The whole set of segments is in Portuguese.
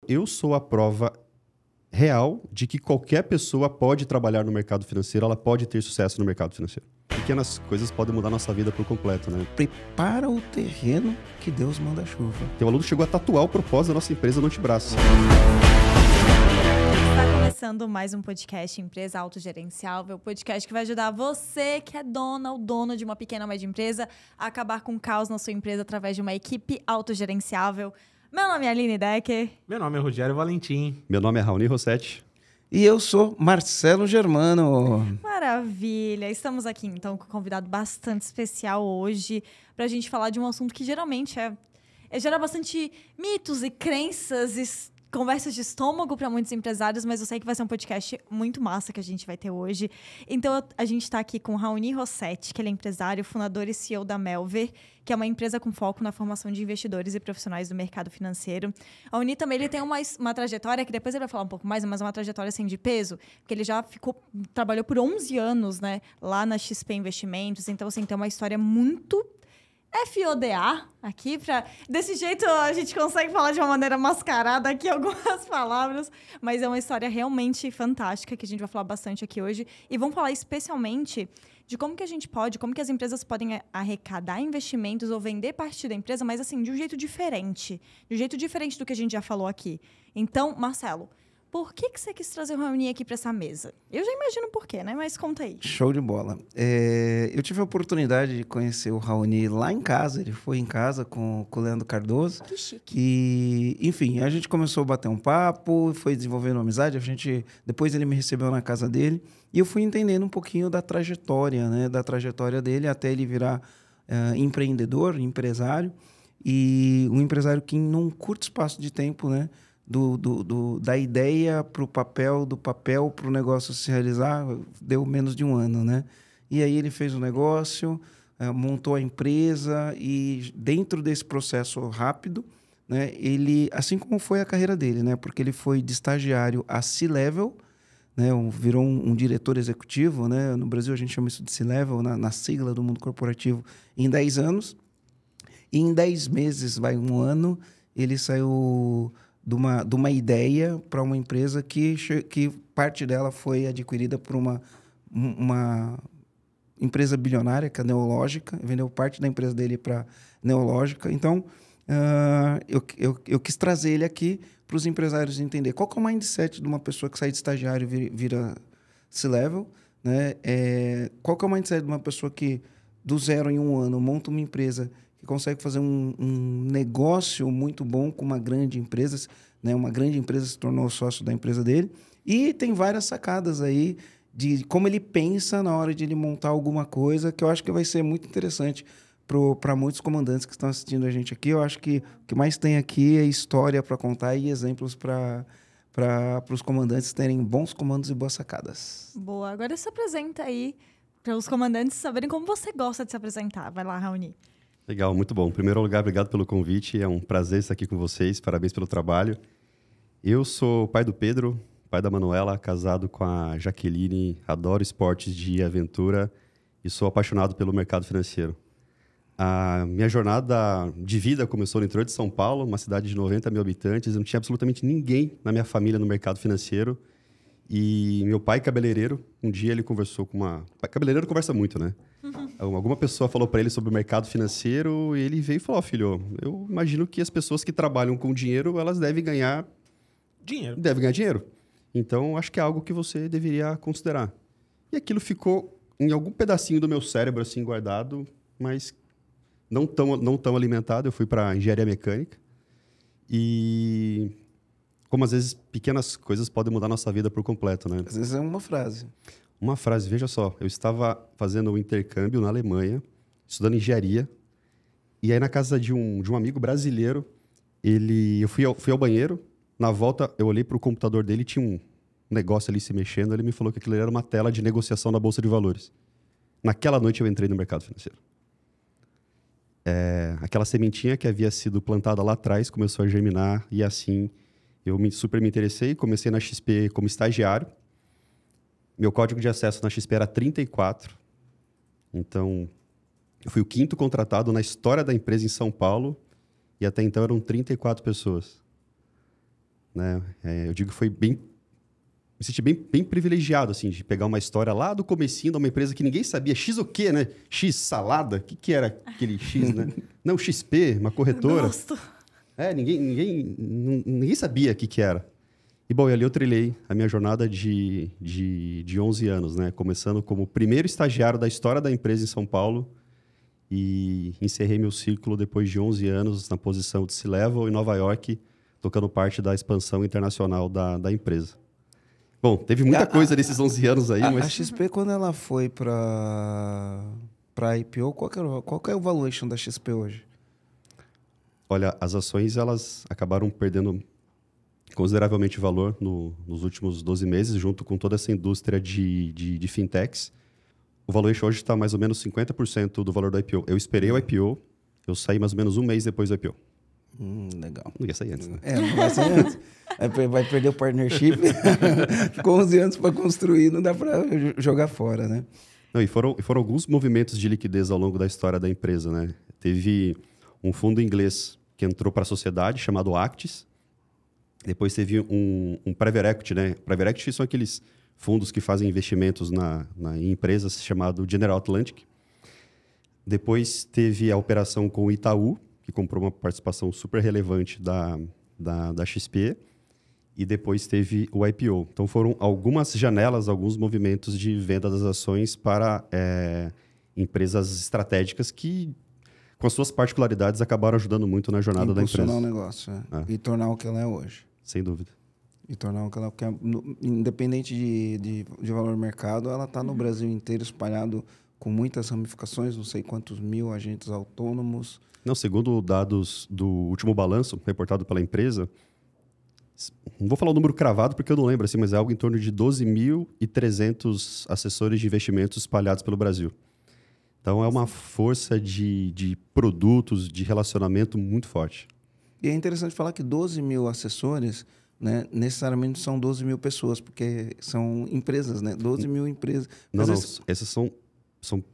eu sou a prova real de que qualquer pessoa pode trabalhar no mercado financeiro, ela pode ter sucesso no mercado financeiro. Pequenas coisas podem mudar nossa vida por completo, né? Prepara o terreno que Deus manda chuva. Tem um aluno que chegou a tatuar o propósito da nossa empresa no antebraço. Está começando mais um podcast Empresa Autogerenciável, o podcast que vai ajudar você que é dona ou dono de uma pequena ou média empresa a acabar com o caos na sua empresa através de uma equipe autogerenciável. Meu nome é Aline Decker. Meu nome é Rogério Valentim. Meu nome é Raoni Rossetti. E eu sou Marcelo Germano. Maravilha! Estamos aqui então com um convidado bastante especial hoje para a gente falar de um assunto que geralmente gera bastante mitos e crenças e conversas de estômago para muitos empresários, mas eu sei que vai ser um podcast muito massa que a gente vai ter hoje. Então, a gente está aqui com o Raoni Rossetti, que ele é empresário, fundador e CEO da Melver, que é uma empresa com foco na formação de investidores e profissionais do mercado financeiro. A Raoni também ele tem uma trajetória, que depois ele vai falar um pouco mais, mas uma trajetória assim de peso, porque ele já trabalhou por 11 anos, né, lá na XP Investimentos. Então, assim, tem uma história muito FODA aqui, desse jeito a gente consegue falar de uma maneira mascarada aqui algumas palavras, mas é uma história realmente fantástica que a gente vai falar bastante aqui hoje e vamos falar especialmente de como que as empresas podem arrecadar investimentos ou vender parte da empresa, mas assim, de um jeito diferente do que a gente já falou aqui. Então, Marcelo, por que você quis trazer o Raoni aqui para essa mesa? Eu já imagino por quê, né? Mas conta aí. Show de bola. Eu tive a oportunidade de conhecer o Raoni lá em casa. Ele foi em casa com o Leandro Cardoso. Que chique. E, enfim, a gente começou a bater um papo, foi desenvolvendo uma amizade. Depois ele me recebeu na casa dele. E eu fui entendendo um pouquinho da trajetória, né? Da trajetória dele até ele virar empreendedor, empresário. E um empresário que, num curto espaço de tempo, né? Da ideia para o papel, do papel para o negócio se realizar, deu menos de um ano, né? E aí ele fez o negócio, montou a empresa e dentro desse processo rápido, né? Ele, assim como foi a carreira dele, né? Porque ele foi de estagiário a C-Level, né? Virou um diretor executivo, né? No Brasil a gente chama isso de C-Level, na sigla do mundo corporativo, em 10 anos. E em 10 meses, um ano, ele saiu de uma ideia para uma empresa que parte dela foi adquirida por uma empresa bilionária, que é a Neológica. Vendeu parte da empresa dele para Neológica. Então, eu quis trazer ele aqui para os empresários entender qual que é o mindset de uma pessoa que sai de estagiário e vira C-Level, né? Qual que é o mindset de uma pessoa que, do zero em um ano, monta uma empresa que consegue fazer um negócio muito bom com uma grande empresa, né? Uma grande empresa se tornou sócio da empresa dele. E tem várias sacadas aí de como ele pensa na hora de ele montar alguma coisa, que eu acho que vai ser muito interessante para muitos comandantes que estão assistindo a gente aqui. Eu acho que o que mais tem aqui é história para contar e exemplos para os comandantes terem bons comandos e boas sacadas. Boa. Agora se apresenta aí para os comandantes saberem como você gosta de se apresentar. Vai lá, Raoni. Legal, muito bom. Em primeiro lugar, obrigado pelo convite. É um prazer estar aqui com vocês. Parabéns pelo trabalho. Eu sou pai do Pedro, pai da Manuela, casado com a Jaqueline. Adoro esportes de aventura e sou apaixonado pelo mercado financeiro. A minha jornada de vida começou no interior de São Paulo, uma cidade de 90 mil habitantes. Eu não tinha absolutamente ninguém na minha família no mercado financeiro. E meu pai, cabeleireiro, um dia ele conversou com uma... Cabeleireiro conversa muito, né? Alguma pessoa falou para ele sobre o mercado financeiro e ele veio e falou: filho, eu imagino que as pessoas que trabalham com dinheiro, elas devem ganhar dinheiro. Então, acho que é algo que você deveria considerar. E aquilo ficou em algum pedacinho do meu cérebro, assim, guardado, mas não tão alimentado. Eu fui para engenharia mecânica e... Como às vezes pequenas coisas podem mudar nossa vida por completo, né? Às vezes é uma frase. Uma frase, veja só. Eu estava fazendo um intercâmbio na Alemanha, estudando engenharia, e aí na casa de um amigo brasileiro, eu fui ao banheiro, na volta eu olhei para o computador dele, tinha um negócio ali se mexendo, ele me falou que aquilo era uma tela de negociação da Bolsa de Valores. Naquela noite eu entrei no mercado financeiro. Aquela sementinha que havia sido plantada lá atrás começou a germinar e assim... Eu super me interessei, comecei na XP como estagiário. Meu código de acesso na XP era 34. Então, eu fui o 5º contratado na história da empresa em São Paulo e até então eram 34 pessoas. né? Eu digo que foi bem... Me senti bem privilegiado, assim, de pegar uma história lá do comecinho de uma empresa que ninguém sabia. X o quê, né? X salada? O que era aquele X, né? Não, XP, uma corretora. Gosto. Ninguém sabia o que era. E, bom, ali eu trilhei a minha jornada de 11 anos, né? Começando como primeiro estagiário da história da empresa em São Paulo e encerrei meu ciclo depois de 11 anos na posição de C-Level em Nova York, tocando parte da expansão internacional da empresa. Bom, teve muita coisa nesses 11 anos aí, mas... A XP, quando ela foi para IPO, qual que é o valuation da XP hoje? Olha, as ações, elas acabaram perdendo consideravelmente valor nos últimos 12 meses, junto com toda essa indústria de fintechs. O valuation hoje está mais ou menos 50% do valor do IPO. Eu esperei o IPO, eu saí mais ou menos um mês depois do IPO. Legal. Não ia sair antes, né? Não vai sair antes. Vai perder o partnership. Ficou 11 anos para construir, não dá para jogar fora, né? Não, e foram alguns movimentos de liquidez ao longo da história da empresa, né? Teve um fundo inglês que entrou para a sociedade, chamado Actis. Depois teve um private equity, né? Private equity são aqueles fundos que fazem investimentos em empresas, chamado General Atlantic. Depois teve a operação com o Itaú, que comprou uma participação super relevante da XP. E depois teve o IPO. Então, foram algumas janelas, alguns movimentos de venda das ações para empresas estratégicas que, com as suas particularidades, acabaram ajudando muito na jornada da empresa. Impulsionar o negócio, e tornar o que ela é hoje. Sem dúvida. E tornar o que ela é. Independente de valor de mercado, ela está no Brasil inteiro espalhado com muitas ramificações, não sei quantos mil agentes autônomos. Não, segundo dados do último balanço reportado pela empresa, não vou falar o número cravado porque eu não lembro, assim, mas é algo em torno de 12.300 assessores de investimentos espalhados pelo Brasil. Então, é uma força de produtos, de relacionamento muito forte. E é interessante falar que 12 mil assessores, né, necessariamente são 12 mil pessoas, porque são empresas, né? 12 mil empresas. Não, essas são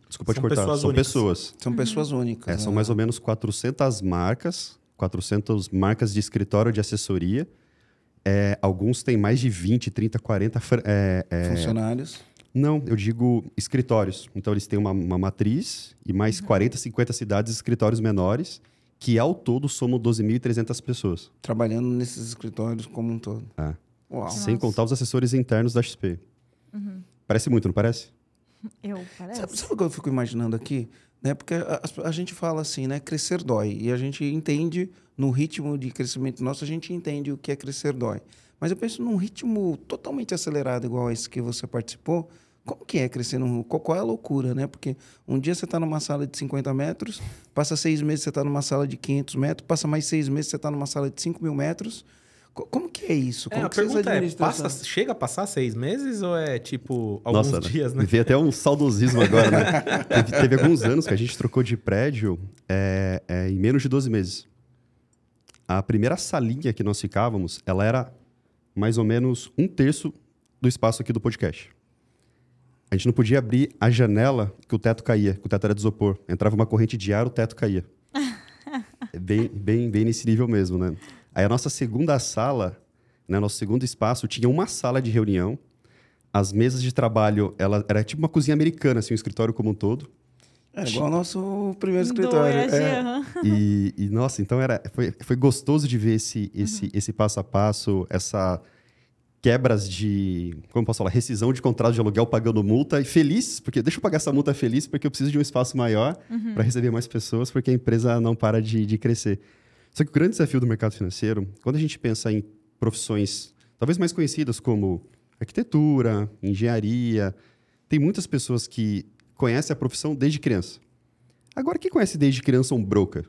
desculpa te cortar, são pessoas. São pessoas únicas. São mais ou menos 400 marcas de escritório de assessoria. Alguns têm mais de 20, 30, 40... funcionários? Não, eu digo escritórios. Então, eles têm uma matriz e mais 40, 50 cidades e escritórios menores, que ao todo somam 12.300 pessoas. Trabalhando nesses escritórios como um todo. Uau. Sem contar os assessores internos da XP. Parece muito, não parece? Parece. Sabe o que eu fico imaginando aqui? Né? Porque a gente fala assim, né? Crescer dói. E a gente entende, no ritmo de crescimento nosso, a gente entende o que é crescer dói. Mas eu penso num ritmo totalmente acelerado, igual esse que você participou. Como que é crescer qual é a loucura, né? Porque um dia você está numa sala de 50 metros, passa 6 meses você está numa sala de 500 metros, passa mais 6 meses você está numa sala de 5.000 metros. Como que é isso? Como a que vocês pergunta chega a passar 6 meses ou é tipo alguns dias, né? Me veio até um saudosismo agora, né? teve alguns anos que a gente trocou de prédio em menos de 12 meses. A primeira salinha que nós ficávamos, ela era mais ou menos 1/3 do espaço aqui do podcast. A gente não podia abrir a janela que o teto caía, que o teto era de isopor. Entrava uma corrente de ar, o teto caía. Bem nesse nível mesmo, né? Aí a nossa segunda sala, né, nosso segundo espaço, tinha uma sala de reunião. As mesas de trabalho, ela era tipo uma cozinha americana, assim, um escritório como um todo. Era igual ao nosso primeiro escritório. E nossa, então foi gostoso de ver esse passo a passo, essa quebras de, como posso falar, rescisão de contrato de aluguel pagando multa e feliz, porque deixa eu pagar essa multa feliz porque eu preciso de um espaço maior para receber mais pessoas, porque a empresa não para de crescer. Só que o grande desafio do mercado financeiro, quando a gente pensa em profissões talvez mais conhecidas como arquitetura, engenharia, tem muitas pessoas que conhecem a profissão desde criança. Agora, quem conhece desde criança um broker?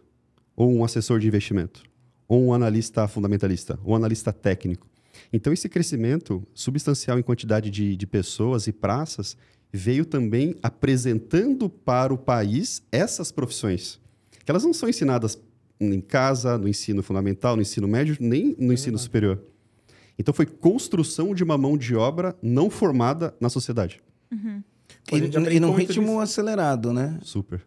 Ou um assessor de investimento? Ou um analista fundamentalista? Ou um analista técnico? Então, esse crescimento substancial em quantidade de pessoas e praças veio também apresentando para o país essas profissões, que elas não são ensinadas em casa, no ensino fundamental, no ensino médio, nem no ensino superior. Então, foi construção de uma mão de obra não formada na sociedade. E num ritmo acelerado, né? Super.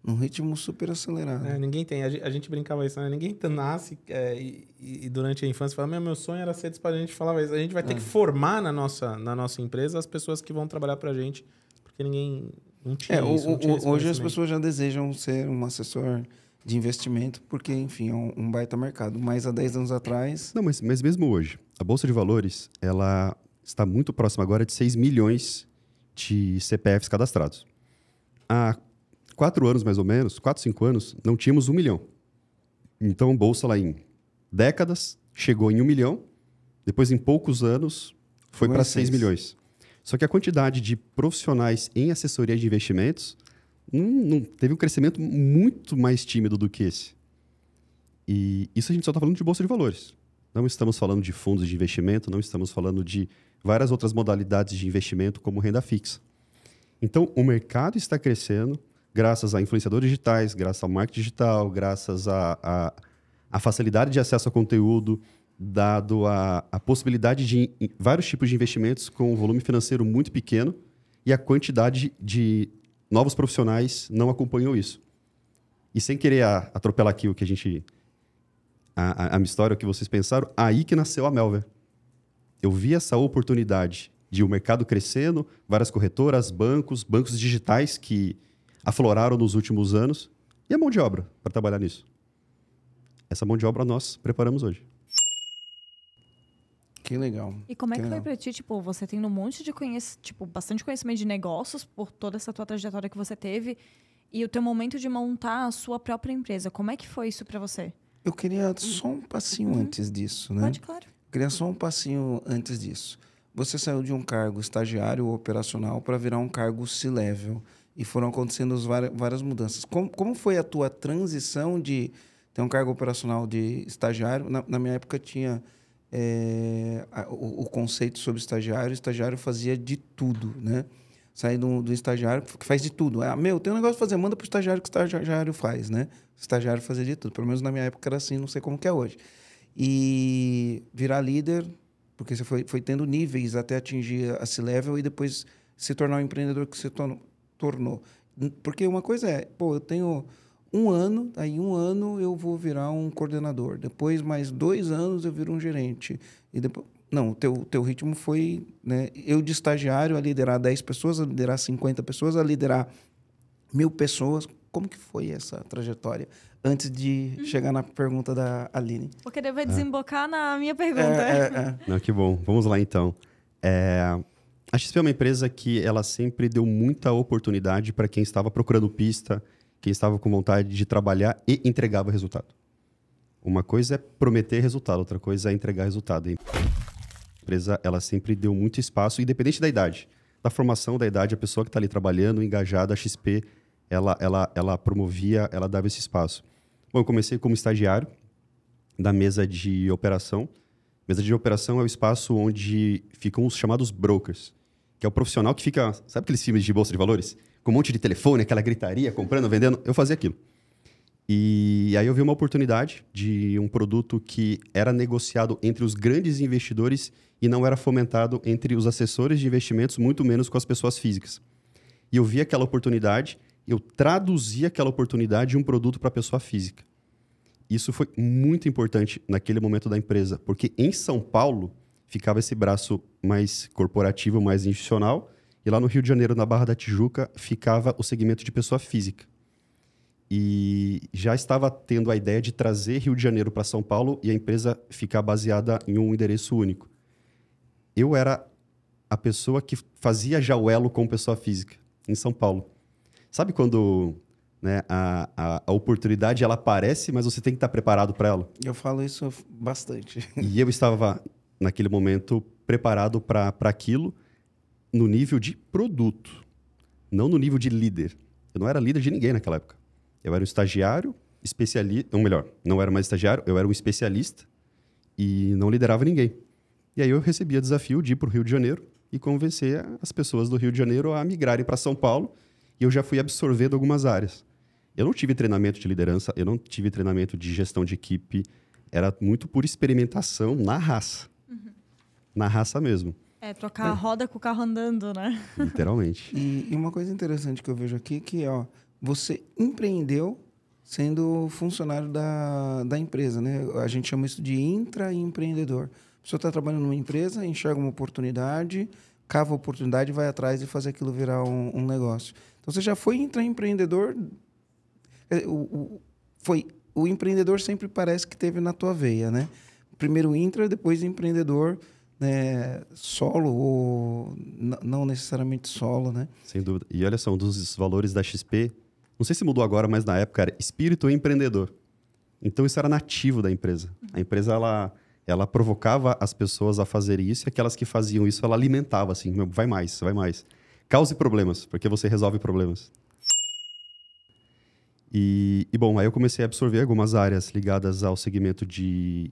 num ritmo super acelerado. Ninguém tem. A gente brincava isso, né? Ninguém nasce e durante a infância fala, meu sonho era ser disparo. A gente falava isso. A gente vai ter que formar na nossa empresa as pessoas que vão trabalhar pra gente, porque ninguém não tinha isso. Hoje as pessoas já desejam ser um assessor de investimento, porque, enfim, é um baita mercado. Mas há 10 anos atrás... Não, mas mesmo hoje, a Bolsa de Valores, ela está muito próxima agora de 6 milhões de CPFs cadastrados. Há 4 anos, mais ou menos, 4, 5 anos, não tínhamos 1 milhão. Então, a Bolsa, lá em décadas, chegou em 1 milhão, depois, em poucos anos, foi para 6 milhões. Só que a quantidade de profissionais em assessoria de investimentos não teve um crescimento muito mais tímido do que esse. E isso a gente só está falando de Bolsa de Valores. Não estamos falando de fundos de investimento, não estamos falando de várias outras modalidades de investimento, como renda fixa. Então, o mercado está crescendo graças a influenciadores digitais, graças ao marketing digital, graças à facilidade de acesso a conteúdo, dado a possibilidade de vários tipos de investimentos com um volume financeiro muito pequeno e a quantidade de novos profissionais não acompanham isso. E sem querer atropelar aqui o que a gente... A minha história, o que vocês pensaram, aí que nasceu a Melver. Eu vi essa oportunidade de o mercado crescendo, várias corretoras, bancos digitais que afloraram nos últimos anos, e a mão de obra para trabalhar nisso. Essa mão de obra nós preparamos hoje. Que legal. E como é que foi pra ti, tipo, você tendo um monte de bastante conhecimento de negócios por toda essa tua trajetória que você teve e o teu momento de montar a sua própria empresa. Como é que foi isso pra você? Eu queria só um passinho antes disso, né? Pode, claro. Eu queria só um passinho antes disso. Você saiu de um cargo estagiário ou operacional para virar um cargo C-level e foram acontecendo várias mudanças. Como foi a tua transição de ter um cargo operacional de estagiário? Na minha época tinha... o conceito sobre estagiário. O estagiário fazia de tudo, né? Sair do estagiário que faz de tudo. Tem um negócio pra fazer, manda pro estagiário que o estagiário faz, né? O estagiário fazia de tudo. Pelo menos na minha época era assim, não sei como que é hoje. E virar líder, porque você foi tendo níveis até atingir a C-level e depois se tornar o empreendedor que você tornou. Porque uma coisa eu tenho... 1 ano, aí 1 ano eu vou virar um coordenador. Depois, mais 2 anos, eu viro um gerente. E depois... Não, o teu ritmo foi... né, eu de estagiário a liderar 10 pessoas, a liderar 50 pessoas, a liderar 1.000 pessoas. Como que foi essa trajetória? Antes de chegar na pergunta da Aline. Porque deve desembocar na minha pergunta. Não, que bom. Vamos lá, então. A XP é uma empresa que ela sempre deu muita oportunidade para quem estava procurando pista, quem estava com vontade de trabalhar e entregava resultado. Uma coisa é prometer resultado, outra coisa é entregar resultado. A empresa ela sempre deu muito espaço, independente da idade. Da formação da idade, a pessoa que está ali trabalhando, engajada, a XP, ela promovia, ela dava esse espaço. Bom, eu comecei como estagiário da mesa de operação. Mesa de operação é o espaço onde ficam os chamados brokers, que é o profissional que fica... Sabe aqueles filmes de bolsa de valores? Com um monte de telefone, aquela gritaria, comprando, vendendo. Eu fazia aquilo. E aí eu vi uma oportunidade de um produto que era negociado entre os grandes investidores e não era fomentado entre os assessores de investimentos, muito menos com as pessoas físicas. E eu vi aquela oportunidade, eu traduzi aquela oportunidade em um produto para a pessoa física. Isso foi muito importante naquele momento da empresa, porque em São Paulo ficava esse braço mais corporativo, mais institucional, e lá no Rio de Janeiro, na Barra da Tijuca, ficava o segmento de pessoa física. E já estava tendo a ideia de trazer Rio de Janeiro para São Paulo e a empresa ficar baseada em um endereço único. Eu era a pessoa que fazia já o elo com pessoa física, em São Paulo. Sabe quando, né, a oportunidade ela aparece, mas você tem que estar preparado para ela? Eu falo isso bastante. E eu estava, naquele momento, preparado para aquilo no nível de produto, não no nível de líder. Eu não era líder de ninguém naquela época. Eu era um estagiário, especialista... Ou melhor, não era mais estagiário, eu era um especialista e não liderava ninguém. E aí eu recebia o desafio de ir para o Rio de Janeiro e convencer as pessoas do Rio de Janeiro a migrarem para São Paulo, e eu já fui absorvendo algumas áreas. Eu não tive treinamento de liderança, eu não tive treinamento de gestão de equipe, era muito por experimentação na raça. Uhum. Na raça mesmo. Trocar a roda com o carro andando, né? Literalmente. E uma coisa interessante que eu vejo aqui que, você empreendeu sendo funcionário da empresa, né? A gente chama isso de intraempreendedor. A pessoa está trabalhando numa empresa, enxerga uma oportunidade, cava a oportunidade, vai atrás e faz aquilo virar um negócio. Então, você já foi intraempreendedor. O empreendedor sempre parece que teve na tua veia, né? Primeiro intra, depois empreendedor, né? Solo ou não necessariamente solo, né? Sem dúvida. E olha só, um dos valores da XP, não sei se mudou agora, mas na época era espírito empreendedor. Então isso era nativo da empresa. A empresa, ela provocava as pessoas a fazerem isso, e aquelas que faziam isso, ela alimentava assim, vai mais, vai mais. Cause problemas, porque você resolve problemas. Bom, aí eu comecei a absorver algumas áreas ligadas ao segmento de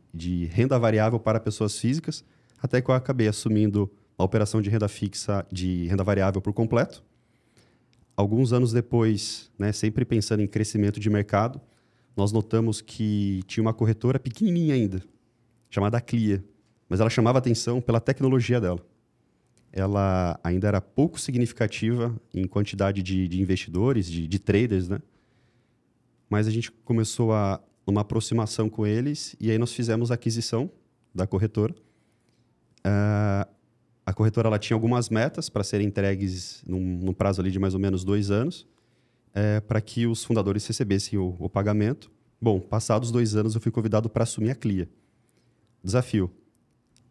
renda variável para pessoas físicas, até que eu acabei assumindo a operação de renda fixa, de renda variável por completo. Alguns anos depois, né, sempre pensando em crescimento de mercado, nós notamos que tinha uma corretora pequenininha ainda, chamada Clia, mas ela chamava atenção pela tecnologia dela. Ela ainda era pouco significativa em quantidade de investidores, de traders, né? Mas a gente começou uma aproximação com eles e aí nós fizemos a aquisição da corretora. A corretora ela tinha algumas metas para serem entregues num prazo ali de mais ou menos 2 anos, para que os fundadores recebessem o pagamento. Bom, passados 2 anos eu fui convidado para assumir a Clia. Desafio.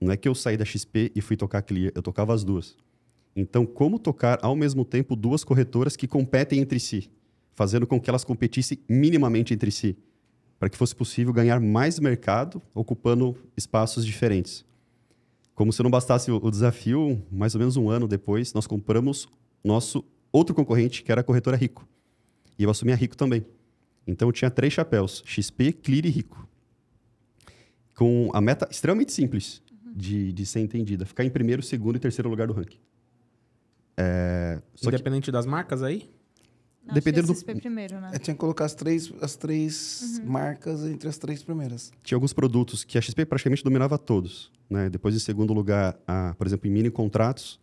Não é que eu saí da XP e fui tocar a Clia, eu tocava as duas. Então, como tocar ao mesmo tempo 2 corretoras que competem entre si, fazendo com que elas competissem minimamente entre si, para que fosse possível ganhar mais mercado, ocupando espaços diferentes. Como se não bastasse o desafio, mais ou menos 1 ano depois, nós compramos nosso outro concorrente, que era a corretora Rico. E eu assumi a Rico também. Então, eu tinha 3 chapéus, XP, Clear e Rico. Com a meta extremamente simples de ser entendida. Ficar em primeiro, segundo e terceiro lugar do ranking. Independente das marcas aí? Não, dependendo do... XP primeiro, né? Tinha que colocar as três marcas entre as 3 primeiras. Tinha alguns produtos que a XP praticamente dominava todos, né? Depois, em segundo lugar, por exemplo, em mini contratos,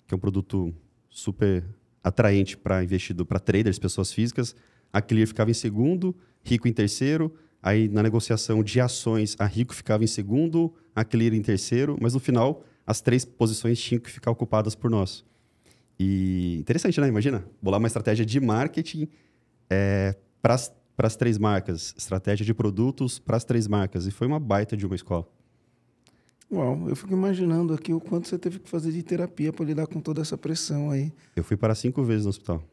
que é um produto super atraente para investidor, para traders, pessoas físicas. A Clear ficava em segundo, Rico em terceiro. Aí, na negociação de ações, a Rico ficava em segundo, a Clear em terceiro. Mas, no final, as 3 posições tinham que ficar ocupadas por nós. E interessante, né? Imagina, bolar uma estratégia de marketing para as 3 marcas, estratégia de produtos para as 3 marcas. E foi uma baita de uma escola. Uau, eu fico imaginando aqui o quanto você teve que fazer de terapia para lidar com toda essa pressão aí. Eu fui para 5 vezes no hospital.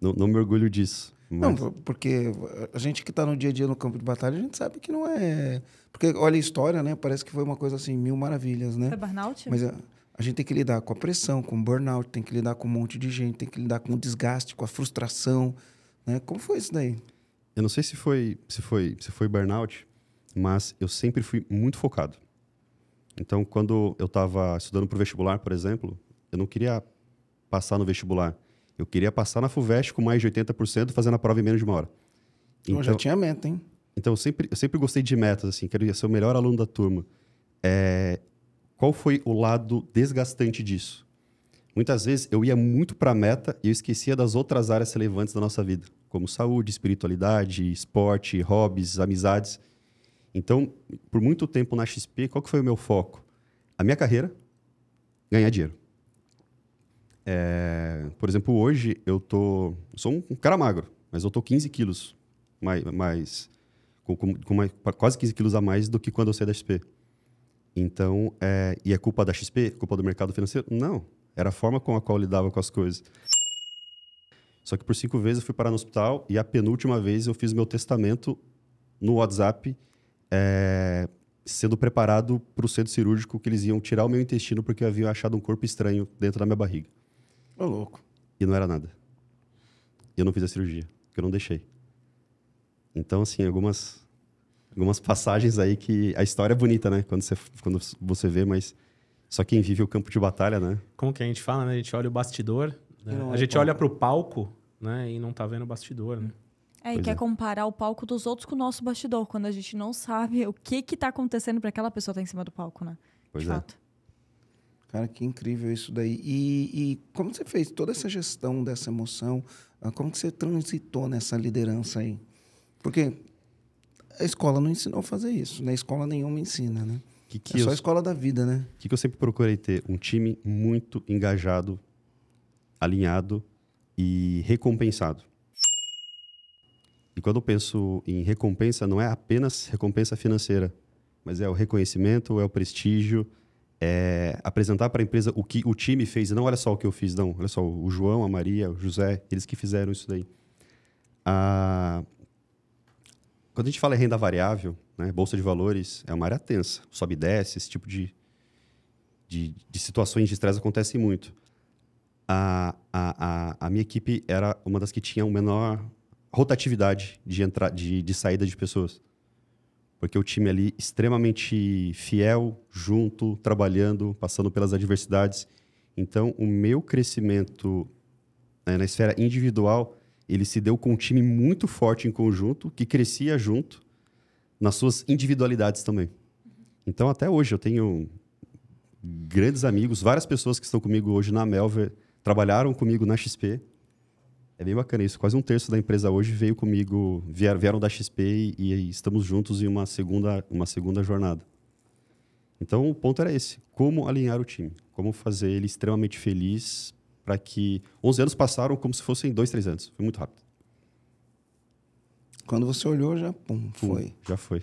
Não me orgulho disso. Mas... Não, porque a gente que está no dia a dia no campo de batalha, a gente sabe que não é... Porque, olha a história, né? Parece que foi uma coisa assim, 1000 maravilhas, né? Foi burnout? Mas a gente tem que lidar com a pressão, com o burnout, tem que lidar com um monte de gente, tem que lidar com o desgaste, com a frustração, né? Como foi isso daí? Eu não sei se foi burnout, mas eu sempre fui muito focado. Então, quando eu estava estudando para o vestibular, por exemplo, eu não queria passar no vestibular. Eu queria passar na FUVEST com mais de 80%, fazendo a prova em menos de 1 hora. Então, já tinha meta, hein? Então, eu sempre gostei de metas, assim, queria ser o melhor aluno da turma. Qual foi o lado desgastante disso? Muitas vezes eu ia muito para a meta e eu esquecia das outras áreas relevantes da nossa vida, como saúde, espiritualidade, esporte, hobbies, amizades. Então, por muito tempo na XP, qual que foi o meu foco? A minha carreira, ganhar dinheiro. Por exemplo, hoje eu sou um cara magro, mas eu estou 15 quilos, quase 15 quilos a mais do que quando eu saí da XP. Então, e é culpa da XP? Culpa do mercado financeiro? Não. Era a forma com a qual eu lidava com as coisas. Só que por 5 vezes eu fui parar no hospital e a penúltima vez eu fiz meu testamento no WhatsApp, sendo preparado para o centro cirúrgico, que eles iam tirar o meu intestino porque eu havia achado um corpo estranho dentro da minha barriga. Ô, louco. E não era nada. Eu não fiz a cirurgia, porque eu não deixei. Então, assim, algumas passagens aí que... A história é bonita, né? Quando você vê, mas só quem vive o campo de batalha, né? Como que a gente fala, né? A gente olha o bastidor, né? A gente olha para o palco, né? E não tá vendo o bastidor, né? E quer comparar o palco dos outros com o nosso bastidor, quando a gente não sabe o que tá acontecendo para aquela pessoa estar em cima do palco, né? Pois de fato. Cara, que incrível isso daí. E como você fez toda essa gestão dessa emoção? Como que você transitou nessa liderança aí? Porque a escola não ensinou a fazer isso. Na escola nenhuma ensina, né? É só a escola da vida, né? O que eu sempre procurei ter? Um time muito engajado, alinhado e recompensado. E quando eu penso em recompensa, não é apenas recompensa financeira, mas é o reconhecimento, é o prestígio, é apresentar para a empresa o que o time fez. Não olha só o que eu fiz, não. Olha só, o João, a Maria, o José, eles que fizeram isso daí. Quando a gente fala em renda variável, né, bolsa de valores, é uma área tensa. Sobe e desce, esse tipo de situações de estresse acontecem muito. A minha equipe era uma das que tinha uma menor rotatividade de saída de pessoas. Porque o time ali extremamente fiel, junto, trabalhando, passando pelas adversidades. Então, o meu crescimento na esfera individual, ele se deu com um time muito forte em conjunto, que crescia junto nas suas individualidades também. Então, até hoje, eu tenho grandes amigos, várias pessoas que estão comigo hoje na Melver, trabalharam comigo na XP. É bem bacana isso. Quase um terço da empresa hoje veio comigo, vieram da XP e estamos juntos em uma segunda jornada. Então, o ponto era esse. Como alinhar o time? Como fazer ele extremamente feliz para que 11 anos passaram como se fossem 2, 3 anos. Foi muito rápido. Quando você olhou, já foi. Já foi.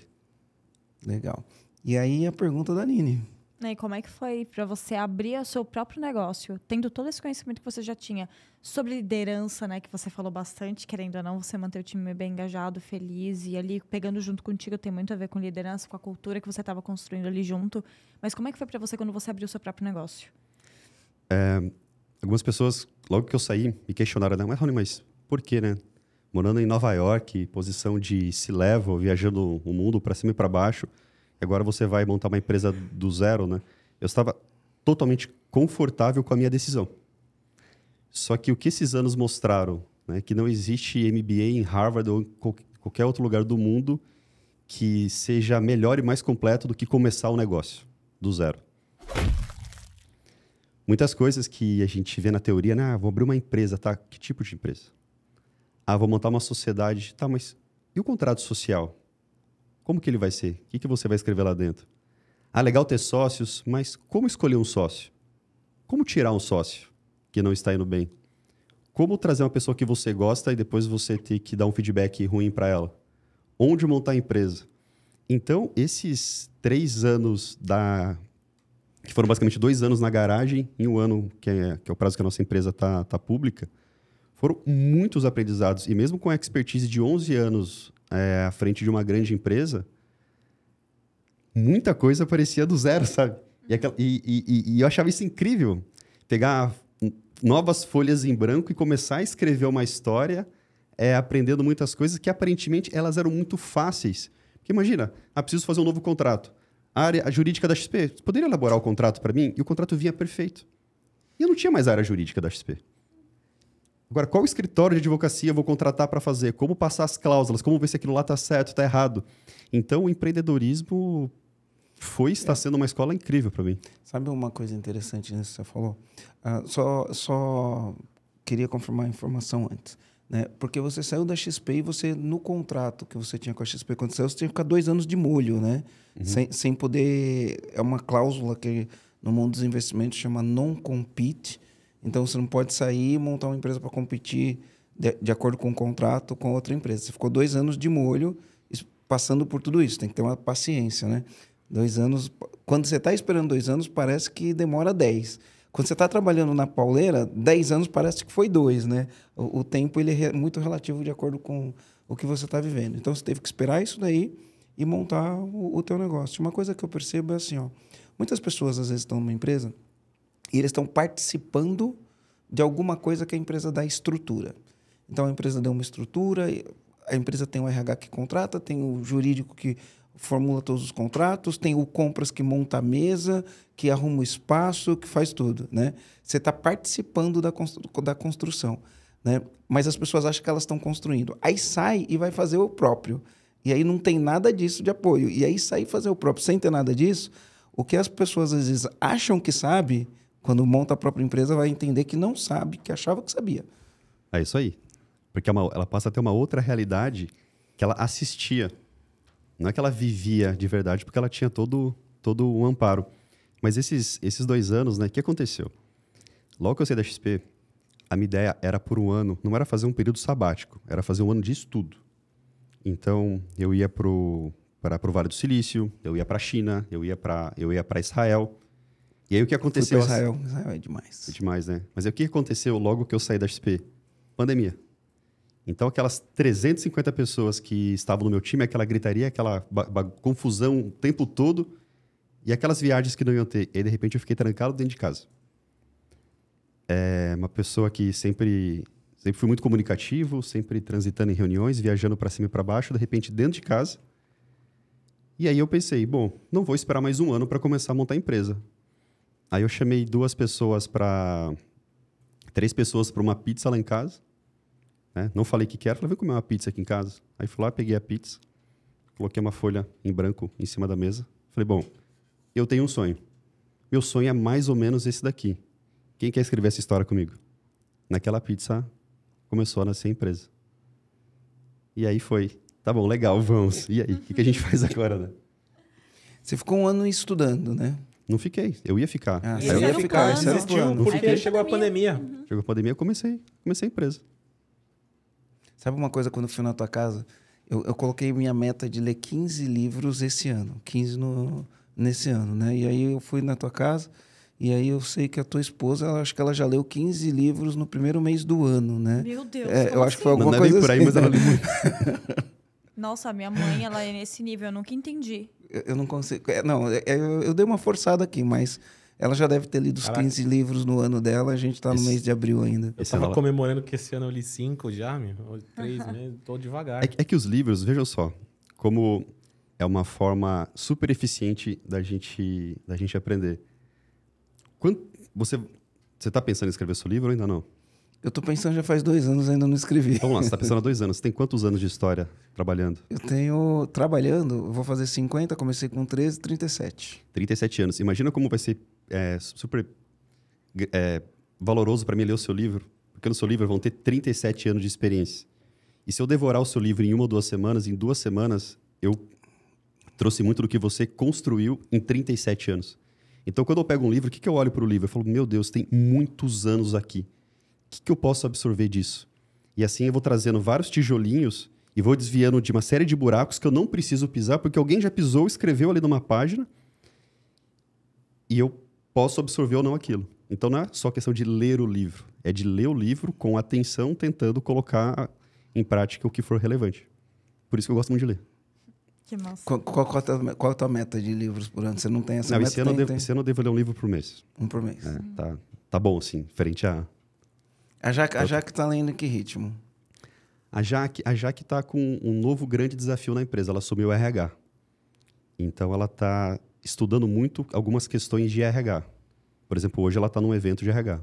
Legal. E aí a pergunta da Nini. E como é que foi para você abrir o seu próprio negócio, tendo todo esse conhecimento que você já tinha sobre liderança, né, que você falou bastante, querendo ou não, você manter o time bem engajado, feliz, e ali pegando junto contigo tem muito a ver com liderança, com a cultura que você estava construindo ali junto. Mas como é que foi para você quando você abriu o seu próprio negócio? Algumas pessoas, logo que eu saí, me questionaram, mas Rony, mas por quê, né? Morando em Nova York, posição de C-level, viajando o mundo para cima e para baixo, e agora você vai montar uma empresa do zero, né? Eu estava totalmente confortável com a minha decisão. Só que o que esses anos mostraram, né, que não existe MBA em Harvard ou em qualquer outro lugar do mundo que seja melhor e mais completo do que começar um negócio do zero. Muitas coisas que a gente vê na teoria, né? Vou abrir uma empresa, tá? Que tipo de empresa? Vou montar uma sociedade, tá? Mas e o contrato social? Como que ele vai ser? O que você vai escrever lá dentro? Legal ter sócios, mas como escolher um sócio? Como tirar um sócio que não está indo bem? Como trazer uma pessoa que você gosta e depois você ter que dar um feedback ruim para ela? Onde montar a empresa? Então, esses 3 anos que foram basicamente 2 anos na garagem e 1 ano, que é o prazo que a nossa empresa tá pública, foram muitos aprendizados. E mesmo com a expertise de 11 anos à frente de uma grande empresa, muita coisa parecia do zero, sabe? E eu achava isso incrível. Pegar novas folhas em branco e começar a escrever uma história, aprendendo muitas coisas que aparentemente elas eram muito fáceis. Porque imagina, preciso fazer um novo contrato. A área jurídica da XP, você poderia elaborar o contrato para mim? E o contrato vinha perfeito. E eu não tinha mais a área jurídica da XP. Agora, qual escritório de advocacia eu vou contratar para fazer? Como passar as cláusulas? Como ver se aquilo lá está certo, está errado? Então, o empreendedorismo está sendo uma escola incrível para mim. Sabe uma coisa interessante nisso que você falou? Só queria confirmar a informação antes. Né? Porque você saiu da XP e você, no contrato que você tinha com a XP, quando saiu, você tinha que ficar 2 anos de molho, né? Uhum. Sem poder... É uma cláusula que no mundo dos investimentos chama non-compete. Então, você não pode sair e montar uma empresa para competir de acordo com o contrato com outra empresa. Você ficou 2 anos de molho passando por tudo isso. Tem que ter uma paciência, né? 2 anos... Quando você está esperando 2 anos, parece que demora 10. Quando você está trabalhando na pauleira, 10 anos parece que foi 2, né? O tempo ele é muito relativo de acordo com o que você está vivendo. Então, você teve que esperar isso daí e montar o teu negócio. Uma coisa que eu percebo é assim, ó, muitas pessoas, às vezes, estão numa empresa e eles estão participando de alguma coisa que a empresa dá estrutura. Então, a empresa deu uma estrutura, a empresa tem o RH que contrata, tem o jurídico que formula todos os contratos, tem o compras que monta a mesa, que arruma o espaço, que faz tudo, né? Você está participando da construção, né? Mas as pessoas acham que elas estão construindo. Aí sai e vai fazer o próprio. E aí não tem nada disso de apoio. E aí sai fazer o próprio sem ter nada disso, O que as pessoas às vezes acham que sabe, quando monta a própria empresa, vai entender que não sabe, que achava que sabia. É isso aí. Porque ela passa a ter uma outra realidade que ela assistia. Não é que ela vivia de verdade, porque ela tinha todo o amparo. Mas esses 2 anos, né? O que aconteceu? Logo que eu saí da XP, a minha ideia era por um ano, não era fazer um período sabático, era fazer um ano de estudo. Então, eu ia para o Vale do Silício, eu ia para a China, eu ia para Israel. E aí o que aconteceu? Israel é demais. É demais, né? Mas aí, o que aconteceu logo que eu saí da XP? Pandemia. Então, aquelas 350 pessoas que estavam no meu time, aquela gritaria, aquela confusão o tempo todo, e aquelas viagens que não iam ter. E aí, de repente, eu fiquei trancado dentro de casa. É uma pessoa que sempre fui muito comunicativo, sempre transitando em reuniões, viajando para cima e para baixo, de repente, dentro de casa. E aí eu pensei, bom, não vou esperar mais um ano para começar a montar a empresa. Aí eu chamei 3 pessoas para uma pizza lá em casa. Né? Não falei o que era, falei, vem comer uma pizza aqui em casa. Aí fui lá, peguei a pizza, coloquei uma folha em branco em cima da mesa. Falei, bom, eu tenho um sonho. Meu sonho é mais ou menos esse daqui. Quem quer escrever essa história comigo? Naquela pizza começou a nascer a empresa. E aí foi, tá bom, legal, vamos. E aí, o que a gente faz agora, né? Você ficou um ano estudando, né? Não fiquei, eu ia ficar. Ah, Esse você era ia o ficar, plano. esse era o plano. Porque Aí chegou a pandemia. Chegou a pandemia, eu comecei a empresa. Sabe uma coisa, quando eu fui na tua casa, eu coloquei minha meta de ler 15 livros esse ano. 15 nesse ano, né? E aí eu fui na tua casa, e aí eu sei que a tua esposa, acho que ela já leu 15 livros no primeiro mês do ano, né? Meu Deus, É, eu como acho que foi assim? alguma Não é bem coisa por aí, assim. mas ela leu muito. Nossa, a minha mãe, ela é nesse nível, eu nunca entendi. Eu não consigo... eu dei uma forçada aqui, mas ela já deve ter lido os Caraca. 15 livros no ano dela, a gente tá no mês de abril ainda. Eu tava comemorando que esse ano eu li 5 já, meu. 3 meses, tô devagar. É que os livros, vejam só, como é uma forma super eficiente da gente aprender. Você está pensando em escrever seu livro ou ainda não? Eu tô pensando, já faz 2 anos, ainda não escrevi. Então, vamos lá, você está pensando há 2 anos. Você tem quantos anos de história trabalhando? Eu tenho, trabalhando, eu vou fazer 50, comecei com 13, 37. 37 anos. Imagina como vai ser super valoroso para mim ler o seu livro, porque no seu livro vão ter 37 anos de experiência. E se eu devorar o seu livro em 1 ou 2 semanas, em 2 semanas, eu trouxe muito do que você construiu em 37 anos. Então, quando eu pego um livro, o que eu olho para o livro? Eu falo, meu Deus, tem muitos anos aqui. O que eu posso absorver disso? E assim eu vou trazendo vários tijolinhos e vou desviando de uma série de buracos que eu não preciso pisar, porque alguém já pisou, escreveu ali numa página e eu posso absorver ou não aquilo. Então não é só questão de ler o livro, é de ler o livro com atenção, tentando colocar em prática o que for relevante. Por isso que eu gosto muito de ler. Que massa. Qual a tua meta de livros por ano? Você não tem essa Não, meta? esse ano eu devo ler um livro por mês. Um por mês. Tá bom, assim, frente a... A Jaque tá lendo em que ritmo? A Jaque está com um novo grande desafio na empresa. Ela assumiu o RH. Então, ela está estudando muito algumas questões de RH. Por exemplo, hoje ela está num evento de RH.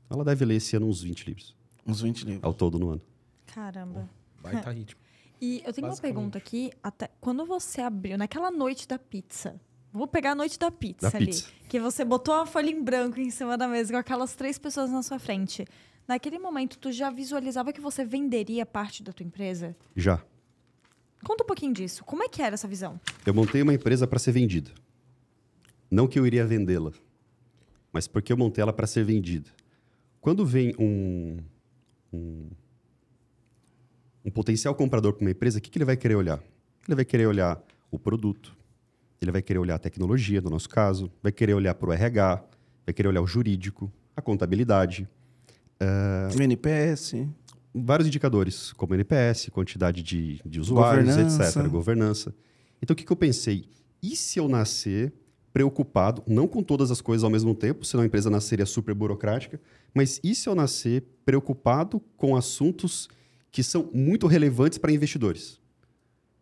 Ela deve ler esse ano uns 20 livros. Uns 20 livros. Ao todo no ano. Caramba. Baita ritmo. E eu tenho uma Basicamente. pergunta aqui, até quando você abriu, naquela noite da pizza, vou pegar a noite da pizza Da ali, pizza. que você botou a folha em branco em cima da mesa com aquelas 3 pessoas na sua frente. Naquele momento, tu já visualizava que você venderia parte da tua empresa? Já. Conta um pouquinho disso. Como é que era essa visão? Eu montei uma empresa para ser vendida. Não que eu iria vendê-la, mas porque eu montei ela para ser vendida. Quando vem um potencial comprador para uma empresa, o que ele vai querer olhar? Ele vai querer olhar o produto, ele vai querer olhar a tecnologia, no nosso caso, vai querer olhar para o RH, vai querer olhar o jurídico, a contabilidade, O NPS. vários indicadores, como NPS, quantidade de usuários, Governança. etc., governança. Então, o que eu pensei? E se eu nascer preocupado, não com todas as coisas ao mesmo tempo, senão a empresa nasceria super burocrática, mas e se eu nascer preocupado com assuntos que são muito relevantes para investidores?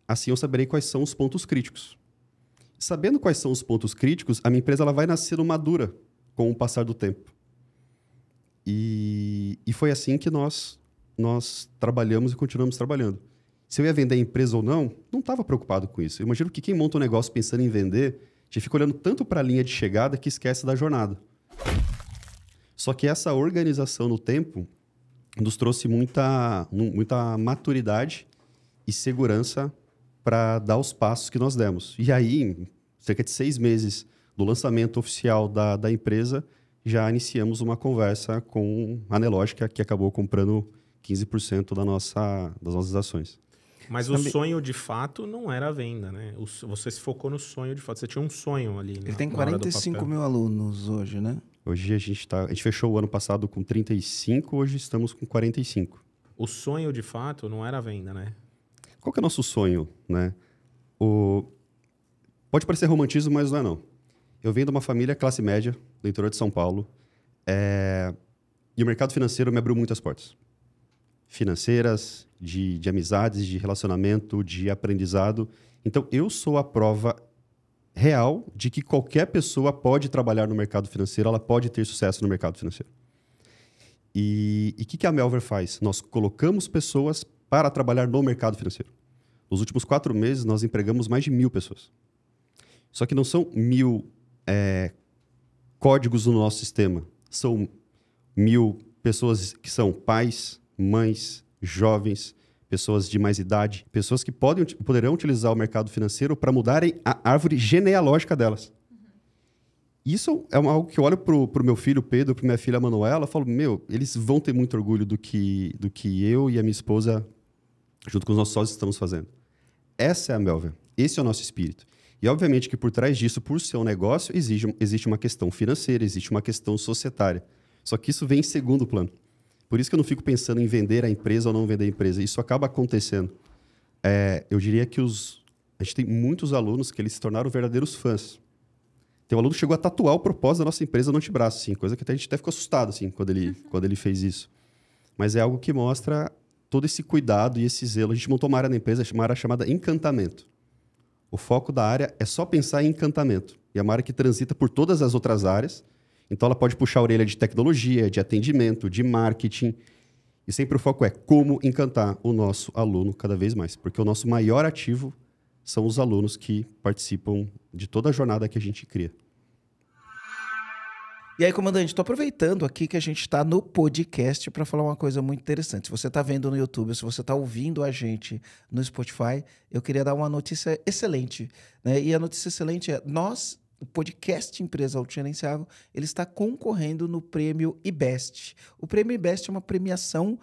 Assim eu saberei quais são os pontos críticos. Sabendo quais são os pontos críticos, a minha empresa ela vai nascendo madura com o passar do tempo. E foi assim que nós trabalhamos e continuamos trabalhando. Se eu ia vender a empresa ou não estava preocupado com isso. Eu imagino que quem monta um negócio pensando em vender, gente fica olhando tanto para a linha de chegada que esquece da jornada. Só que essa organização no tempo nos trouxe muita maturidade e segurança para dar os passos que nós demos. E aí, em cerca de 6 meses do lançamento oficial da empresa, já iniciamos uma conversa com a Nelogica, que acabou comprando 15% das nossas ações. Mas o sonho, de fato, não era a venda, né? Você se focou no sonho, de fato. Você tinha um sonho ali. Ele tem 45 mil alunos hoje, né? Hoje a gente fechou o ano passado com 35, hoje estamos com 45. O sonho, de fato, não era a venda, né? Qual que é o nosso sonho, né? Pode parecer romantismo, mas não é não. Eu venho de uma família classe média, do interior de São Paulo, e o mercado financeiro me abriu muitas portas. Financeiras, de amizades, de relacionamento, de aprendizado. Então, eu sou a prova real de que qualquer pessoa pode trabalhar no mercado financeiro, ela pode ter sucesso no mercado financeiro. E o que a Melver faz? Nós colocamos pessoas para trabalhar no mercado financeiro. Nos últimos 4 meses, nós empregamos mais de 1.000 pessoas. Só que não são 1.000 códigos no nosso sistema. São 1.000 pessoas que são pais, mães, jovens, pessoas de mais idade, pessoas que poderão utilizar o mercado financeiro para mudarem a árvore genealógica delas. Isso é algo que eu olho para o meu filho Pedro, para minha filha Manuela, e falo, eles vão ter muito orgulho do que eu e a minha esposa, junto com os nossos sócios, estamos fazendo. Essa é a Melver. Esse é o nosso espírito. E, obviamente, que por trás disso, por ser um negócio, existe uma questão financeira, existe uma questão societária. Só que isso vem em segundo plano. Por isso que eu não fico pensando em vender a empresa ou não vender a empresa. Isso acaba acontecendo. Eu diria que a gente tem muitos alunos que eles se tornaram verdadeiros fãs. Tem um aluno que chegou a tatuar o propósito da nossa empresa no antebraço, assim, coisa que até a gente até ficou assustado assim, quando ele fez isso. Mas é algo que mostra todo esse cuidado e esse zelo. A gente montou uma área na empresa, uma área chamada Encantamento. O foco da área é só pensar em encantamento. E é uma área que transita por todas as outras áreas. Então, ela pode puxar a orelha de tecnologia, de atendimento, de marketing. E sempre o foco é como encantar o nosso aluno cada vez mais. Porque o nosso maior ativo são os alunos que participam de toda a jornada que a gente cria. E aí, comandante, estou aproveitando aqui que a gente está no podcast para falar uma coisa muito interessante. Se você está vendo no YouTube, se você está ouvindo a gente no Spotify, eu queria dar uma notícia excelente, né? E a notícia excelente é, o podcast Empresa Autogerenciável, ele está concorrendo no prêmio IBEST. O prêmio IBEST é uma premiação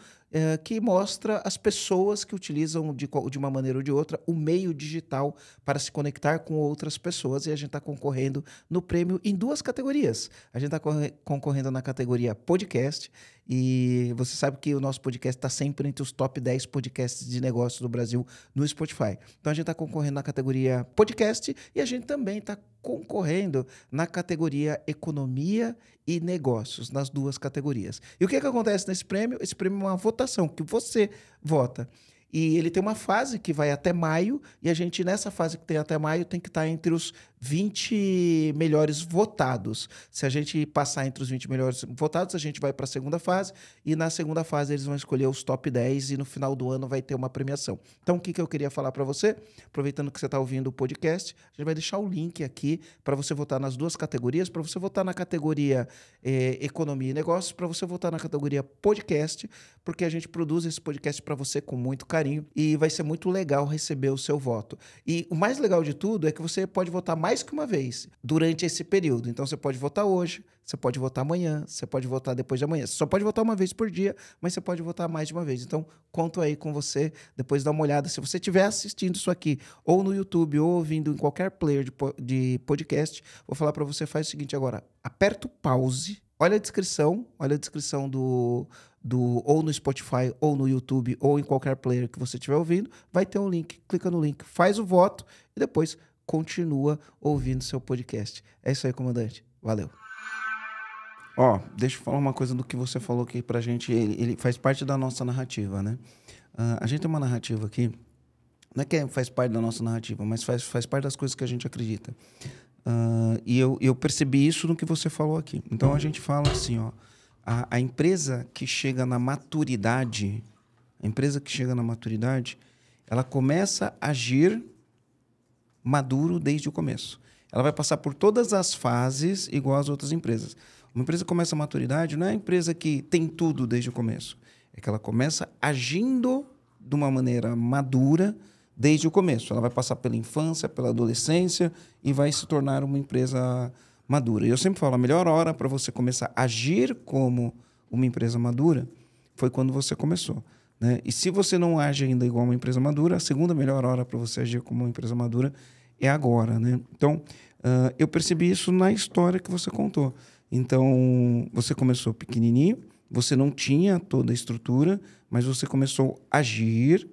que mostra as pessoas que utilizam de uma maneira ou de outra o meio digital para se conectar com outras pessoas, e a gente está concorrendo no prêmio em 2 categorias. A gente está concorrendo na categoria podcast, e você sabe que o nosso podcast está sempre entre os top 10 podcasts de negócios do Brasil no Spotify. Então a gente está concorrendo na categoria podcast, e a gente também está concorrendo na categoria economia e negócios, nas 2 categorias. E o que acontece nesse prêmio? Esse prêmio é uma votação, que você vota. E ele tem uma fase que vai até maio, e a gente, nessa fase que tem até maio, tem que estar entre os 20 melhores votados. Se a gente passar entre os 20 melhores votados, a gente vai para a segunda fase, e na segunda fase eles vão escolher os top 10, e no final do ano vai ter uma premiação. Então, o que eu queria falar para você? Aproveitando que você está ouvindo o podcast, a gente vai deixar o link aqui para você votar nas 2 categorias, para você votar na categoria Economia e Negócios, para você votar na categoria Podcast, porque a gente produz esse podcast para você com muito carinho, e vai ser muito legal receber o seu voto. E o mais legal de tudo é que você pode votar mais que uma vez durante esse período. Então, você pode votar hoje, você pode votar amanhã, você pode votar depois de amanhã. Você só pode votar uma vez por dia, mas você pode votar mais de uma vez. Então, conto aí com você, depois dá uma olhada. Se você estiver assistindo isso aqui, ou no YouTube, ou ouvindo em qualquer player de podcast, vou falar para você, faz o seguinte agora, aperta o pause, olha a descrição ou no Spotify, ou no YouTube, ou em qualquer player que você estiver ouvindo, vai ter um link, clica no link, faz o voto e depois continua ouvindo seu podcast. É isso aí, comandante. Valeu. Deixa eu falar uma coisa do que você falou aqui pra gente, ele faz parte da nossa narrativa, né? A gente tem uma narrativa aqui, não é que faz parte da nossa narrativa, mas faz parte das coisas que a gente acredita. E eu percebi isso no que você falou aqui. Então, a gente fala assim, a empresa que chega na maturidade, ela começa a agir maduro desde o começo. ela vai passar por todas as fases igual às outras empresas. Uma empresa começa a maturidade, não é a empresa que tem tudo desde o começo. É que ela começa agindo de uma maneira madura desde o começo. Ela vai passar pela infância, pela adolescência e vai se tornar uma empresa madura. E eu sempre falo, a melhor hora para você começar a agir como uma empresa madura foi quando você começou, né? E se você não age ainda igual uma empresa madura, a segunda melhor hora para você agir como uma empresa madura é agora, né? Então, eu percebi isso na história que você contou. Então, você começou pequenininho, você não tinha toda a estrutura, mas você começou a agir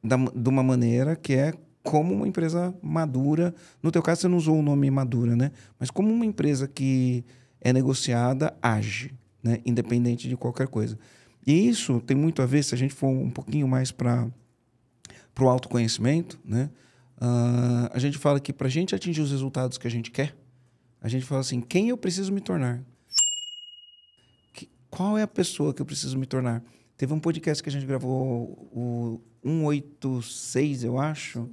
de uma maneira que é como uma empresa madura. No teu caso, você não usou o nome madura, né? Mas como uma empresa que é negociada, age, né? Independente de qualquer coisa. E isso tem muito a ver, se a gente for um pouquinho mais para o autoconhecimento, né? A gente fala que para a gente atingir os resultados que a gente quer, a gente fala assim, quem eu preciso me tornar? Qual é a pessoa que eu preciso me tornar? Teve um podcast que a gente gravou, o 186, eu acho.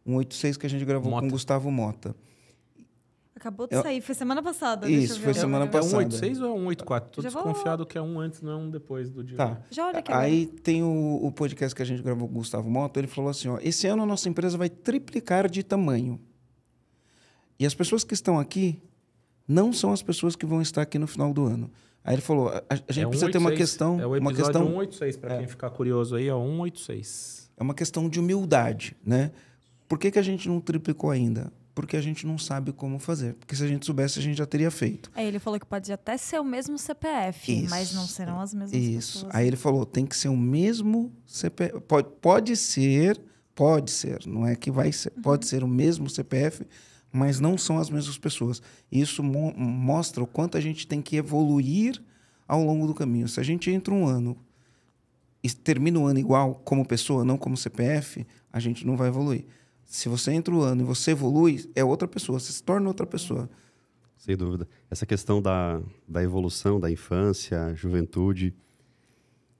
186 que a gente gravou com o Gustavo Mota. Acabou de sair, foi semana passada. Isso, foi semana passada. É 186 ou é 184? Tô desconfiado que é um antes, não é um depois do dia. Tá. Já olha aqui. Aí tem o podcast que a gente gravou com o Gustavo Mota, ele falou assim, ó, esse ano a nossa empresa vai triplicar de tamanho. E as pessoas que estão aqui não são as pessoas que vão estar aqui no final do ano. Aí ele falou, a gente precisa ter uma questão... É o episódio uma questão, 186, para quem ficar curioso aí, é 186. É uma questão de humildade, né? Por que a gente não triplicou ainda? Porque a gente não sabe como fazer. Porque se a gente soubesse, a gente já teria feito. Aí ele falou que pode até ser o mesmo CPF, Isso. mas não serão as mesmas pessoas. Aí ele falou, tem que ser o mesmo CPF. Pode ser, não é que vai ser. Pode ser o mesmo CPF, mas não são as mesmas pessoas. Isso mostra o quanto a gente tem que evoluir ao longo do caminho. Se a gente entra um ano e termina o ano igual como pessoa, não como CPF, a gente não vai evoluir. Se você entra o ano e você evolui, é outra pessoa, você se torna outra pessoa. Sem dúvida. Essa questão da evolução, da infância, juventude,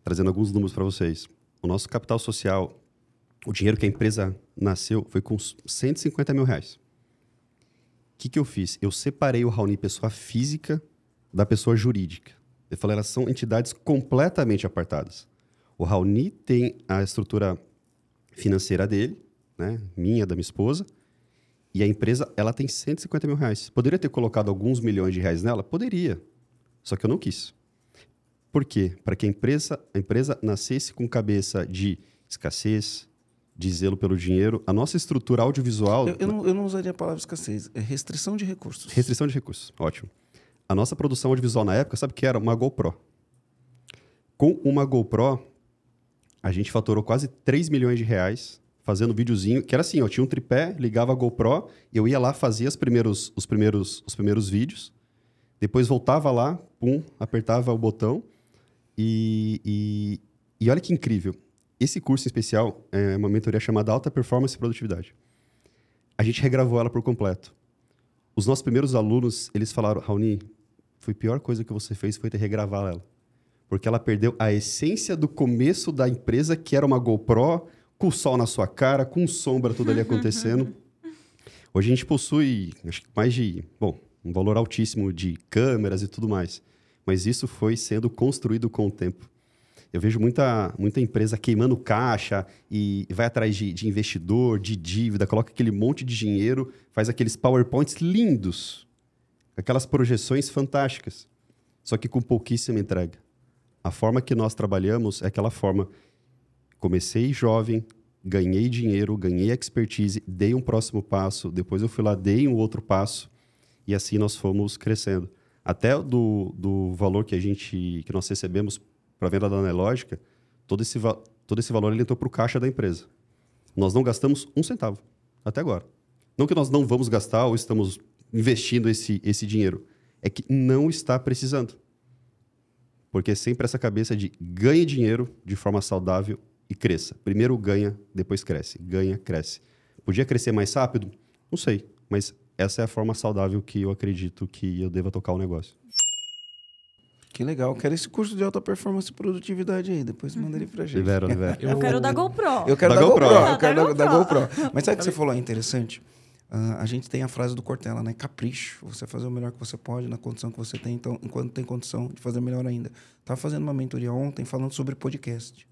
trazendo alguns números para vocês. O nosso capital social, o dinheiro que a empresa nasceu, foi com R$150 mil. O que eu fiz? Eu separei o Raoni pessoa física da pessoa jurídica. Eu falei, elas são entidades completamente apartadas. O Raoni tem a estrutura financeira dele, né? Minha, da minha esposa, e a empresa, ela tem R$150 mil. Poderia ter colocado alguns milhões de reais nela? Poderia, só que eu não quis. Por quê? Para que a empresa nascesse com cabeça de escassez, de zelo pelo dinheiro. A nossa estrutura audiovisual... Eu não usaria a palavra escassez, é restrição de recursos. Restrição de recursos, ótimo. A nossa produção audiovisual na época, sabe o que era? Uma GoPro. Com uma GoPro, a gente faturou quase R$3 milhões fazendo um videozinho, que era assim, ó, tinha um tripé, ligava a GoPro, eu ia lá, fazia os primeiros vídeos, depois voltava lá, pum, apertava o botão, e olha que incrível. Esse curso em especial é uma mentoria chamada Alta Performance e Produtividade. A gente regravou ela por completo. Os nossos primeiros alunos, eles falaram, Raoni, foi a pior coisa que você fez foi ter regravado ela. Porque ela perdeu a essência do começo da empresa, que era uma GoPro, com o sol na sua cara, com sombra tudo ali acontecendo. Hoje a gente possui, acho que mais de, um valor altíssimo de câmeras e tudo mais. Mas isso foi sendo construído com o tempo. Eu vejo muita empresa queimando caixa e vai atrás de investidor, de dívida, coloca aquele monte de dinheiro, faz aqueles PowerPoints lindos, aquelas projeções fantásticas, só que com pouquíssima entrega. A forma que nós trabalhamos é aquela forma. Comecei jovem, ganhei dinheiro, ganhei expertise, dei um próximo passo, depois eu fui lá, dei um outro passo, e assim nós fomos crescendo. Até do valor que nós recebemos para a venda da Analógica, todo esse valor ele entrou para o caixa da empresa. Nós não gastamos um centavo, até agora. Não que nós não vamos gastar ou estamos investindo esse dinheiro, é que não está precisando. Porque é sempre essa cabeça de ganhe dinheiro de forma saudável e cresça. Primeiro ganha, depois cresce. Ganha, cresce. Podia crescer mais rápido? Não sei, mas essa é a forma saudável que eu acredito que eu deva tocar o negócio. Que legal. Eu quero esse curso de alta performance e produtividade aí. Depois manda ele pra gente. Libera. Eu quero da GoPro. Eu quero da GoPro. Eu quero da GoPro. Mas sabe o que você falou? É interessante. A gente tem a frase do Cortella, né? Capricho. Você fazer o melhor que você pode na condição que você tem. Então, enquanto tem condição de fazer melhor ainda. Estava fazendo uma mentoria ontem falando sobre podcast.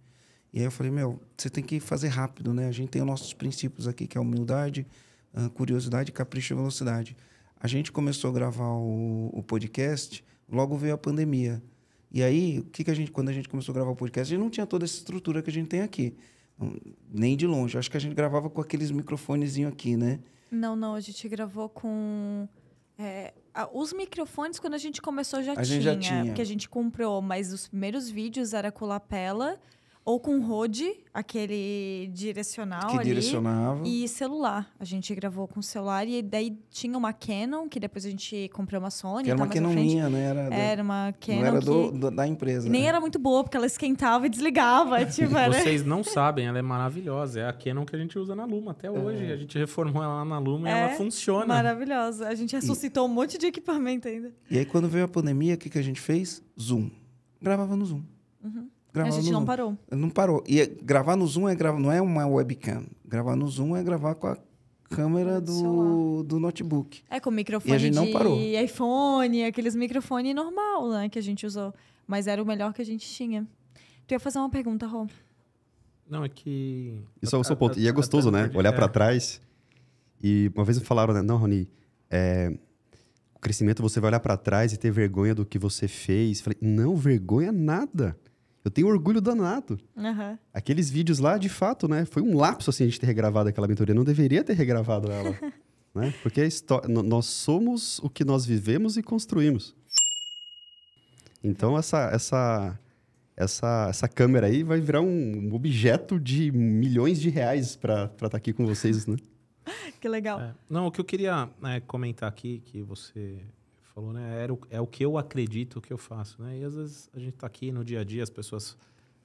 E aí eu falei, você tem que fazer rápido, né? A gente tem os nossos princípios aqui, que é a humildade, a curiosidade, capricho e velocidade. A gente começou a gravar o podcast, logo veio a pandemia. E aí, quando a gente começou a gravar o podcast, a gente não tinha toda essa estrutura que a gente tem aqui. Nem de longe. Acho que a gente gravava com aqueles microfonezinhos aqui, né? Não, a gente gravou com... os microfones, quando a gente começou, já tinha. Porque a gente comprou, mas os primeiros vídeos era com lapela ou com Rode, aquele direcional que ali. Direcionava. E celular. A gente gravou com celular e daí tinha uma Canon, que depois a gente comprou uma Sony. Que era uma Canon minha, né? Era uma Canon. Não era da empresa. Nem era muito boa, porque ela esquentava e desligava. Tipo, Vocês não sabem, ela é maravilhosa. É a Canon que a gente usa na Luma até hoje. A gente reformou ela lá na Luma e ela funciona. Maravilhosa. A gente ressuscitou um monte de equipamento ainda. E aí, quando veio a pandemia, o que a gente fez? Zoom. Gravava no Zoom. Uhum. A gente não parou. Não parou. E gravar no Zoom não é uma webcam. Gravar no Zoom é gravar com a câmera do notebook. Com microfone e a gente não parou. iPhone, aqueles microfones normal, né, que a gente usou. Mas era o melhor que a gente tinha. Tu ia fazer uma pergunta, Rô? Não, é que... Isso é o seu ponto. E é gostoso, né? Olhar para trás. E uma vez me falaram, né? Não, Rony, o crescimento você vai olhar para trás e ter vergonha do que você fez. Falei, não, vergonha nada. Eu tenho orgulho danado. Uhum. Aqueles vídeos lá, de fato, né? Foi um lapso, assim, a gente ter regravado aquela mentoria. Não deveria ter regravado ela. Né? Porque nós somos o que nós vivemos e construímos. Então, essa câmera aí vai virar um objeto de milhões de reais para estar aqui com vocês, né? Que legal. Não, o que eu queria comentar aqui, que você... falou, né? É o que eu acredito, o que eu faço, né? E às vezes a gente tá aqui no dia a dia, as pessoas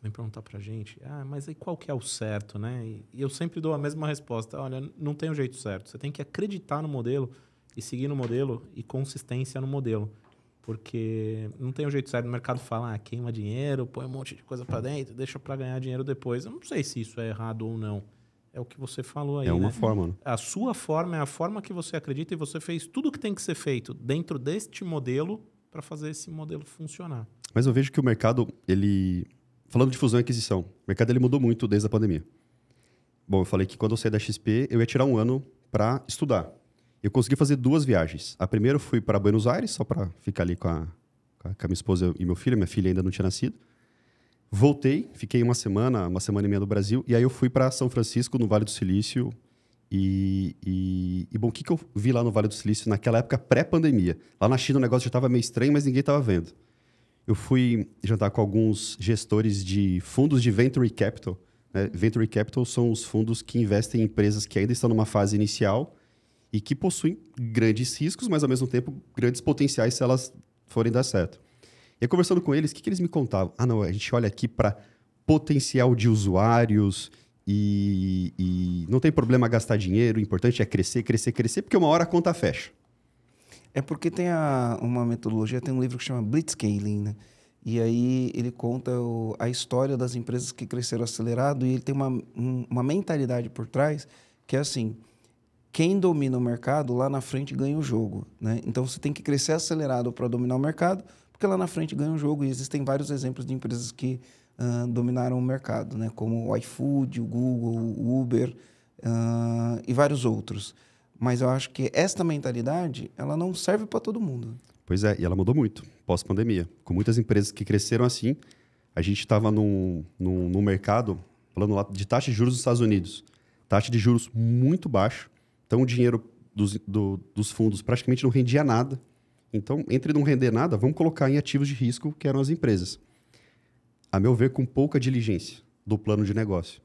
vêm perguntar pra gente, mas aí qual que é o certo, né? E eu sempre dou a mesma resposta, olha, não tem um jeito certo. Você tem que acreditar no modelo e seguir no modelo e consistência no modelo. Porque não tem um jeito certo. O mercado fala, queima dinheiro, põe um monte de coisa pra dentro, deixa pra ganhar dinheiro depois. Eu não sei se isso é errado ou não. É o que você falou aí, É uma né? forma, né? A sua forma é a forma que você acredita e você fez tudo o que tem que ser feito dentro deste modelo para fazer esse modelo funcionar. Mas eu vejo que o mercado, falando de fusão e aquisição, o mercado ele mudou muito desde a pandemia. Bom, eu falei que quando eu saí da XP, eu ia tirar um ano para estudar. Eu consegui fazer 2 viagens. A primeira eu fui para Buenos Aires, só para ficar ali com a minha esposa e meu filho. Minha filha ainda não tinha nascido. Voltei, fiquei uma semana e meia no Brasil, e aí eu fui para São Francisco, no Vale do Silício. Bom, o que eu vi lá no Vale do Silício naquela época pré-pandemia? Lá na China o negócio já estava meio estranho, mas ninguém estava vendo. Eu fui jantar com alguns gestores de fundos de Venture Capital. Né? Venture Capital são os fundos que investem em empresas que ainda estão numa fase inicial e que possuem grandes riscos, mas ao mesmo tempo grandes potenciais se elas forem dar certo. E aí, conversando com eles, o que eles me contavam? Não, a gente olha aqui para potencial de usuários e não tem problema gastar dinheiro, o importante é crescer, porque uma hora a conta fecha. É porque tem uma metodologia, tem um livro que chama Blitzscaling, né? E aí ele conta a história das empresas que cresceram acelerado e ele tem uma mentalidade por trás que é assim, quem domina o mercado lá na frente ganha o jogo, né? Então você tem que crescer acelerado para dominar o mercado, porque lá na frente ganha o jogo. E existem vários exemplos de empresas que dominaram o mercado, né? Como o iFood, o Google, o Uber e vários outros. Mas eu acho que esta mentalidade ela não serve para todo mundo. Pois é, e ela mudou muito pós-pandemia. Com muitas empresas que cresceram assim, a gente estava num mercado, falando lá de taxa de juros nos Estados Unidos. Taxa de juros muito baixa. Então, o dinheiro dos fundos praticamente não rendia nada. Então, entre não render nada, vamos colocar em ativos de risco, que eram as empresas. A meu ver, com pouca diligência do plano de negócio.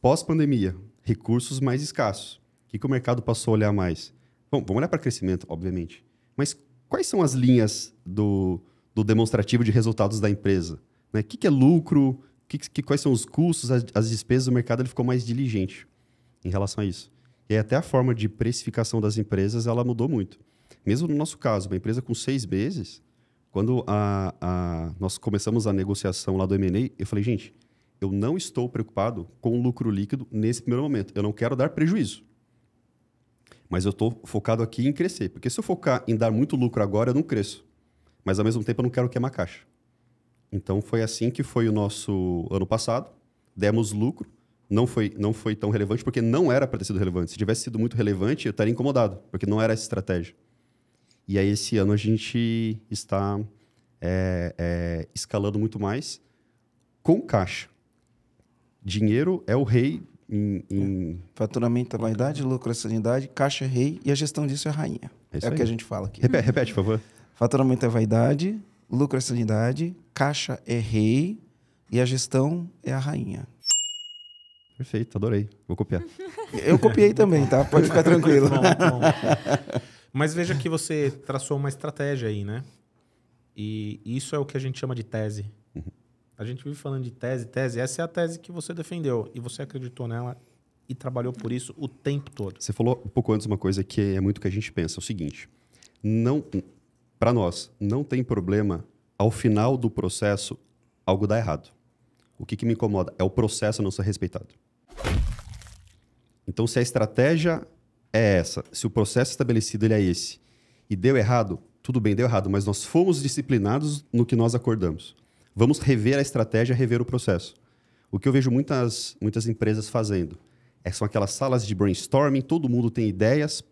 Pós-pandemia, recursos mais escassos. O que o mercado passou a olhar mais? Bom, vamos olhar para crescimento, obviamente. Mas quais são as linhas do demonstrativo de resultados da empresa? Né? O que é lucro? Quais são os custos, as despesas? O mercado ele ficou mais diligente em relação a isso. E aí, até a forma de precificação das empresas ela mudou muito. Mesmo no nosso caso, uma empresa com 6 meses, quando nós começamos a negociação lá do M&A, eu falei, gente, eu não estou preocupado com o lucro líquido nesse primeiro momento. Eu não quero dar prejuízo. Mas eu estou focado aqui em crescer. Porque se eu focar em dar muito lucro agora, eu não cresço. Mas, ao mesmo tempo, eu não quero queimar caixa. Então, foi assim que foi o nosso ano passado. Demos lucro. Não foi tão relevante, porque não era para ter sido relevante. Se tivesse sido muito relevante, eu estaria incomodado, porque não era essa estratégia. E aí, esse ano, a gente está escalando muito mais com caixa. Dinheiro é o rei Faturamento é vaidade, lucro é sanidade, caixa é rei e a gestão disso é rainha. É o que a gente fala aqui. Repete, por favor. Faturamento é vaidade, lucro é sanidade, caixa é rei e a gestão é a rainha. Perfeito, adorei. Vou copiar. Eu copiei também, tá? Pode ficar tranquilo. Bom. Mas veja que você traçou uma estratégia aí, né? E isso é o que a gente chama de tese. A gente vive falando de tese. Essa é a tese que você defendeu. E você acreditou nela e trabalhou por isso o tempo todo. Você falou um pouco antes uma coisa que é muito que a gente pensa. É o seguinte, para nós, não tem problema ao final do processo algo dar errado. O que me incomoda é o processo não ser respeitado. Então, se a estratégia é essa, se o processo estabelecido ele é esse, e deu errado, tudo bem, deu errado, mas nós fomos disciplinados no que nós acordamos. Vamos rever a estratégia, rever o processo. O que eu vejo muitas empresas fazendo são aquelas salas de brainstorming, todo mundo tem ideias.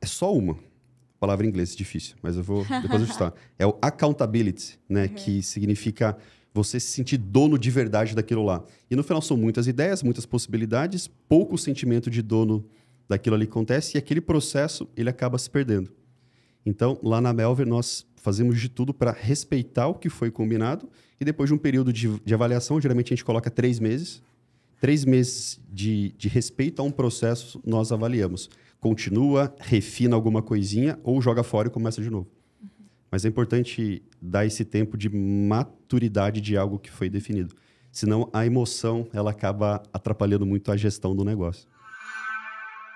É só uma. Palavra em inglês difícil, mas eu vou depois ajustar. É o accountability, né? Que significa você se sentir dono de verdade daquilo lá. E no final são muitas ideias, muitas possibilidades, pouco sentimento de dono daquilo ali que acontece e aquele processo ele acaba se perdendo. Então, lá na Melver, nós fazemos de tudo para respeitar o que foi combinado e depois de um período de avaliação, geralmente a gente coloca 3 meses. 3 meses de respeito a um processo, nós avaliamos. Continua, refina alguma coisinha ou joga fora e começa de novo. Mas é importante dar esse tempo de maturidade de algo que foi definido. Senão, a emoção ela acaba atrapalhando muito a gestão do negócio.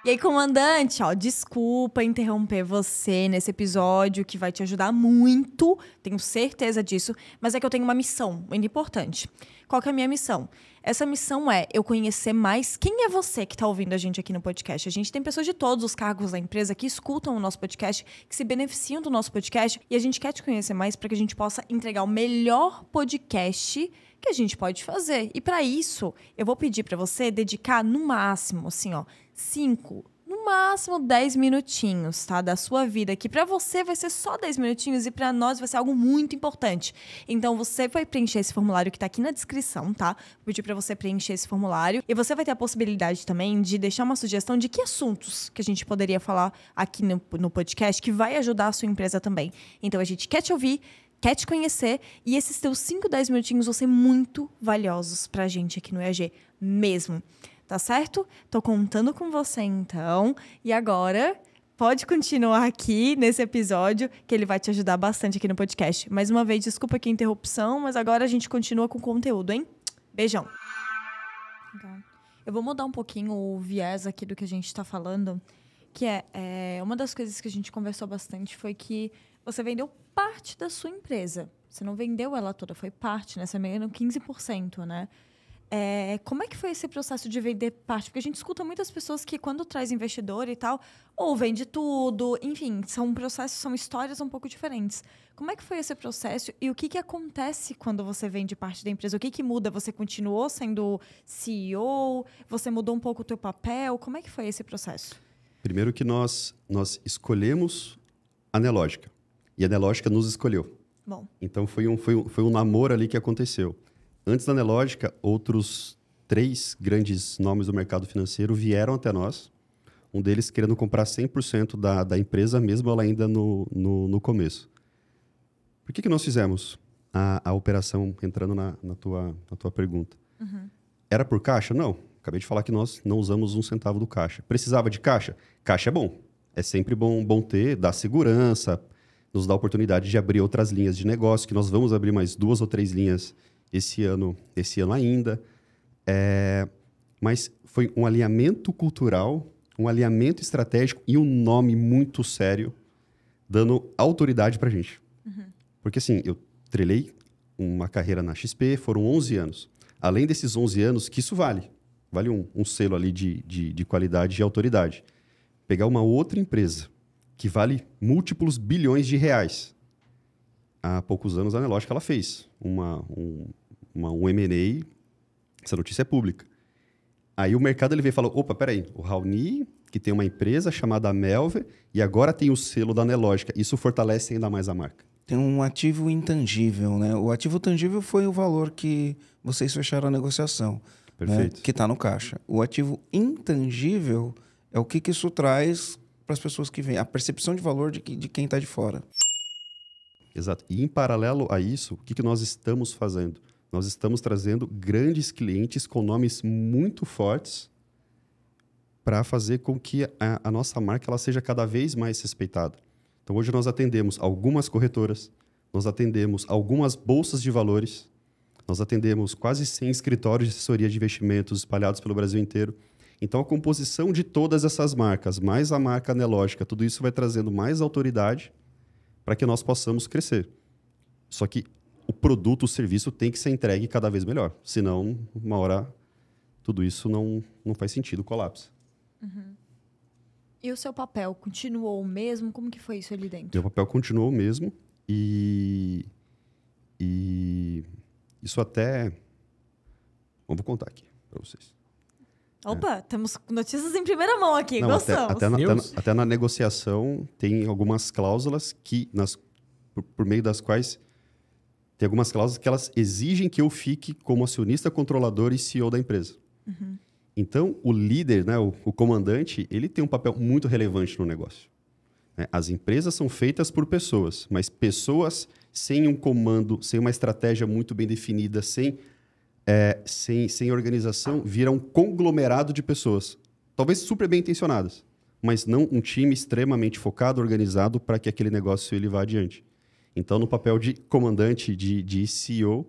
E aí, comandante, desculpa interromper você nesse episódio que vai te ajudar muito, tenho certeza disso, mas é que eu tenho uma missão muito importante. Qual que é a minha missão? Essa missão é eu conhecer mais quem é você que está ouvindo a gente aqui no podcast. A gente tem pessoas de todos os cargos da empresa que escutam o nosso podcast, que se beneficiam do nosso podcast, e a gente quer te conhecer mais para que a gente possa entregar o melhor podcast que a gente pode fazer. E para isso, eu vou pedir para você dedicar no máximo, 5, no máximo 10 minutinhos, tá? Da sua vida, que para você vai ser só 10 minutinhos e para nós vai ser algo muito importante. Então, você vai preencher esse formulário que tá aqui na descrição, tá? Vou pedir para você preencher esse formulário. E você vai ter a possibilidade também de deixar uma sugestão de que assuntos que a gente poderia falar aqui no podcast que vai ajudar a sua empresa também. Então, a gente quer te ouvir, quer te conhecer e esses teus 5, 10 minutinhos vão ser muito valiosos pra gente aqui no EAG mesmo. Tá certo? Tô contando com você, então. E agora, pode continuar aqui nesse episódio, que ele vai te ajudar bastante aqui no podcast. Mais uma vez, desculpa aqui a interrupção, mas agora a gente continua com o conteúdo, hein? Beijão. Eu vou mudar um pouquinho o viés aqui do que a gente tá falando, que uma das coisas que a gente conversou bastante foi que você vendeu parte da sua empresa. Você não vendeu ela toda, foi parte, né? Você vendeu 15%, né? Como é que foi esse processo de vender parte? Porque a gente escuta muitas pessoas que, quando traz investidor e tal, ou vende tudo, enfim, são processos, são histórias um pouco diferentes. Como é que foi esse processo e o que acontece quando você vende parte da empresa? O que muda? Você continuou sendo CEO? Você mudou um pouco o teu papel? Como é que foi esse processo? Primeiro que nós escolhemos a Nelogica. E a Nelogica nos escolheu. Bom. Então, foi um namoro ali que aconteceu. Antes da Nelogica, outros 3 grandes nomes do mercado financeiro vieram até nós. Um deles querendo comprar 100% da empresa, mesmo ela ainda no começo. Por que nós fizemos a operação, entrando na tua pergunta? Uhum. Era por caixa? Não. Acabei de falar que nós não usamos 1 centavo do caixa. Precisava de caixa? Caixa é bom. É sempre bom ter, dá segurança, nos dá a oportunidade de abrir outras linhas de negócio, que nós vamos abrir mais 2 ou 3 linhas esse ano ainda. Mas foi um alinhamento cultural, um alinhamento estratégico e um nome muito sério, dando autoridade para a gente. Uhum. Porque assim, eu trilhei uma carreira na XP, foram 11 anos. Além desses 11 anos, que isso vale. vale um selo ali de qualidade e autoridade. Pegar uma outra empresa que vale múltiplos bilhões de reais. Há poucos anos, a Nelogica ela fez um M&A, essa notícia é pública. Aí o mercado ele veio e falou, opa, peraí, o Raoni, que tem uma empresa chamada Melver, e agora tem o selo da Nelogica. Isso fortalece ainda mais a marca. Tem um ativo intangível, né? O ativo tangível foi o valor que vocês fecharam a negociação. Perfeito. Né? Que está no caixa. O ativo intangível é o que isso traz para as pessoas que vêm. A percepção de valor de quem está de fora. Exato. E em paralelo a isso, o que nós estamos fazendo? Nós estamos trazendo grandes clientes com nomes muito fortes para fazer com que a nossa marca ela seja cada vez mais respeitada. Então, hoje nós atendemos algumas corretoras, nós atendemos algumas bolsas de valores, nós atendemos quase 100 escritórios de assessoria de investimentos espalhados pelo Brasil inteiro. Então, a composição de todas essas marcas, mais a marca Nelogica, tudo isso vai trazendo mais autoridade para que nós possamos crescer. Só que o produto, o serviço tem que ser entregue cada vez melhor. Senão, uma hora, tudo isso não faz sentido, colapsa. Uhum. E o seu papel continuou o mesmo? Como que foi isso ali dentro? Meu papel continuou o mesmo e isso até... Bom, vou contar aqui para vocês. Opa, temos notícias em primeira mão aqui, Não, gostamos. Até na negociação tem algumas cláusulas por meio das quais tem algumas cláusulas que elas exigem que eu fique como acionista, controlador e CEO da empresa. Uhum. Então, o líder, né, o comandante, ele tem um papel muito relevante no negócio. As empresas são feitas por pessoas, mas pessoas sem um comando, sem uma estratégia muito bem definida, sem organização, vira um conglomerado de pessoas. Talvez super bem intencionadas, mas não um time extremamente focado, organizado para que aquele negócio ele vá adiante. Então, no papel de comandante, de CEO,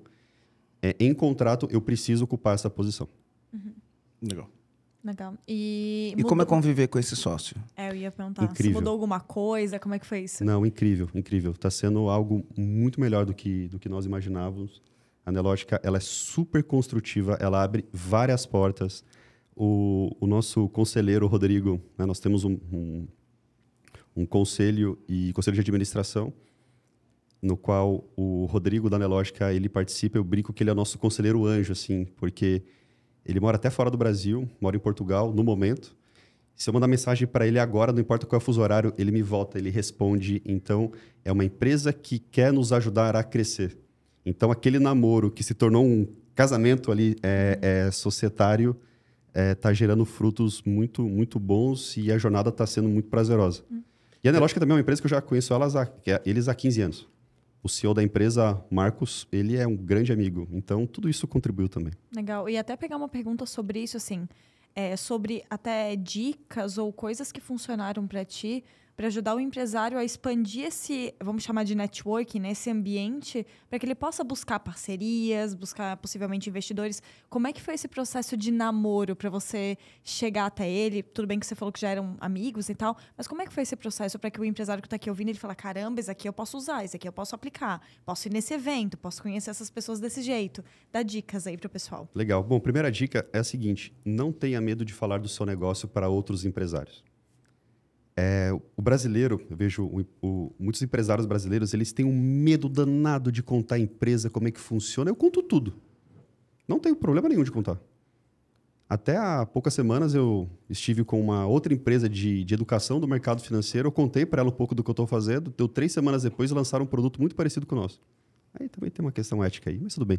em contrato, eu preciso ocupar essa posição. Uhum. Legal. E como é conviver com esse sócio? Eu ia perguntar. Incrível. Se mudou alguma coisa? Como é que foi isso? Não, incrível, incrível. Está sendo algo muito melhor do que nós imaginávamos. A Nelogica, ela é super construtiva, ela abre várias portas. O nosso conselheiro, Rodrigo, né, nós temos um conselho de administração, no qual o Rodrigo da Nelogica, ele participa. Eu brinco que ele é o nosso conselheiro anjo, assim, porque ele mora até fora do Brasil, mora em Portugal, no momento. Se eu mandar mensagem para ele agora, não importa qual é o fuso horário, ele me volta, ele responde. Então, é uma empresa que quer nos ajudar a crescer. Então, aquele namoro que se tornou um casamento ali societário está gerando frutos muito, muito bons e a jornada está sendo muito prazerosa. E a Nelogica também é uma empresa que eu já conheço eles há 15 anos. O CEO da empresa, Marcos, ele é um grande amigo. Então, tudo isso contribuiu também. Legal. E até pegar uma pergunta sobre isso, assim, sobre até dicas ou coisas que funcionaram para ti, para ajudar o empresário a expandir esse, vamos chamar de networking, né, esse ambiente, para que ele possa buscar parcerias, buscar possivelmente investidores. Como é que foi esse processo de namoro para você chegar até ele? Tudo bem que você falou que já eram amigos e tal, mas como é que foi esse processo para que o empresário que está aqui ouvindo, ele fala, caramba, esse aqui eu posso usar, esse aqui eu posso aplicar, posso ir nesse evento, posso conhecer essas pessoas desse jeito. Dá dicas aí para o pessoal. Legal. Bom, primeira dica é a seguinte, não tenha medo de falar do seu negócio para outros empresários. O brasileiro, eu vejo muitos empresários brasileiros, eles têm um medo danado de contar a empresa, como é que funciona. Eu conto tudo. Não tenho problema nenhum de contar. Até há poucas semanas eu estive com uma outra empresa de educação do mercado financeiro. Eu contei para ela um pouco do que eu estou fazendo. Deu 3 semanas depois, lançaram um produto muito parecido com o nosso. Aí também tem uma questão ética aí, mas tudo bem.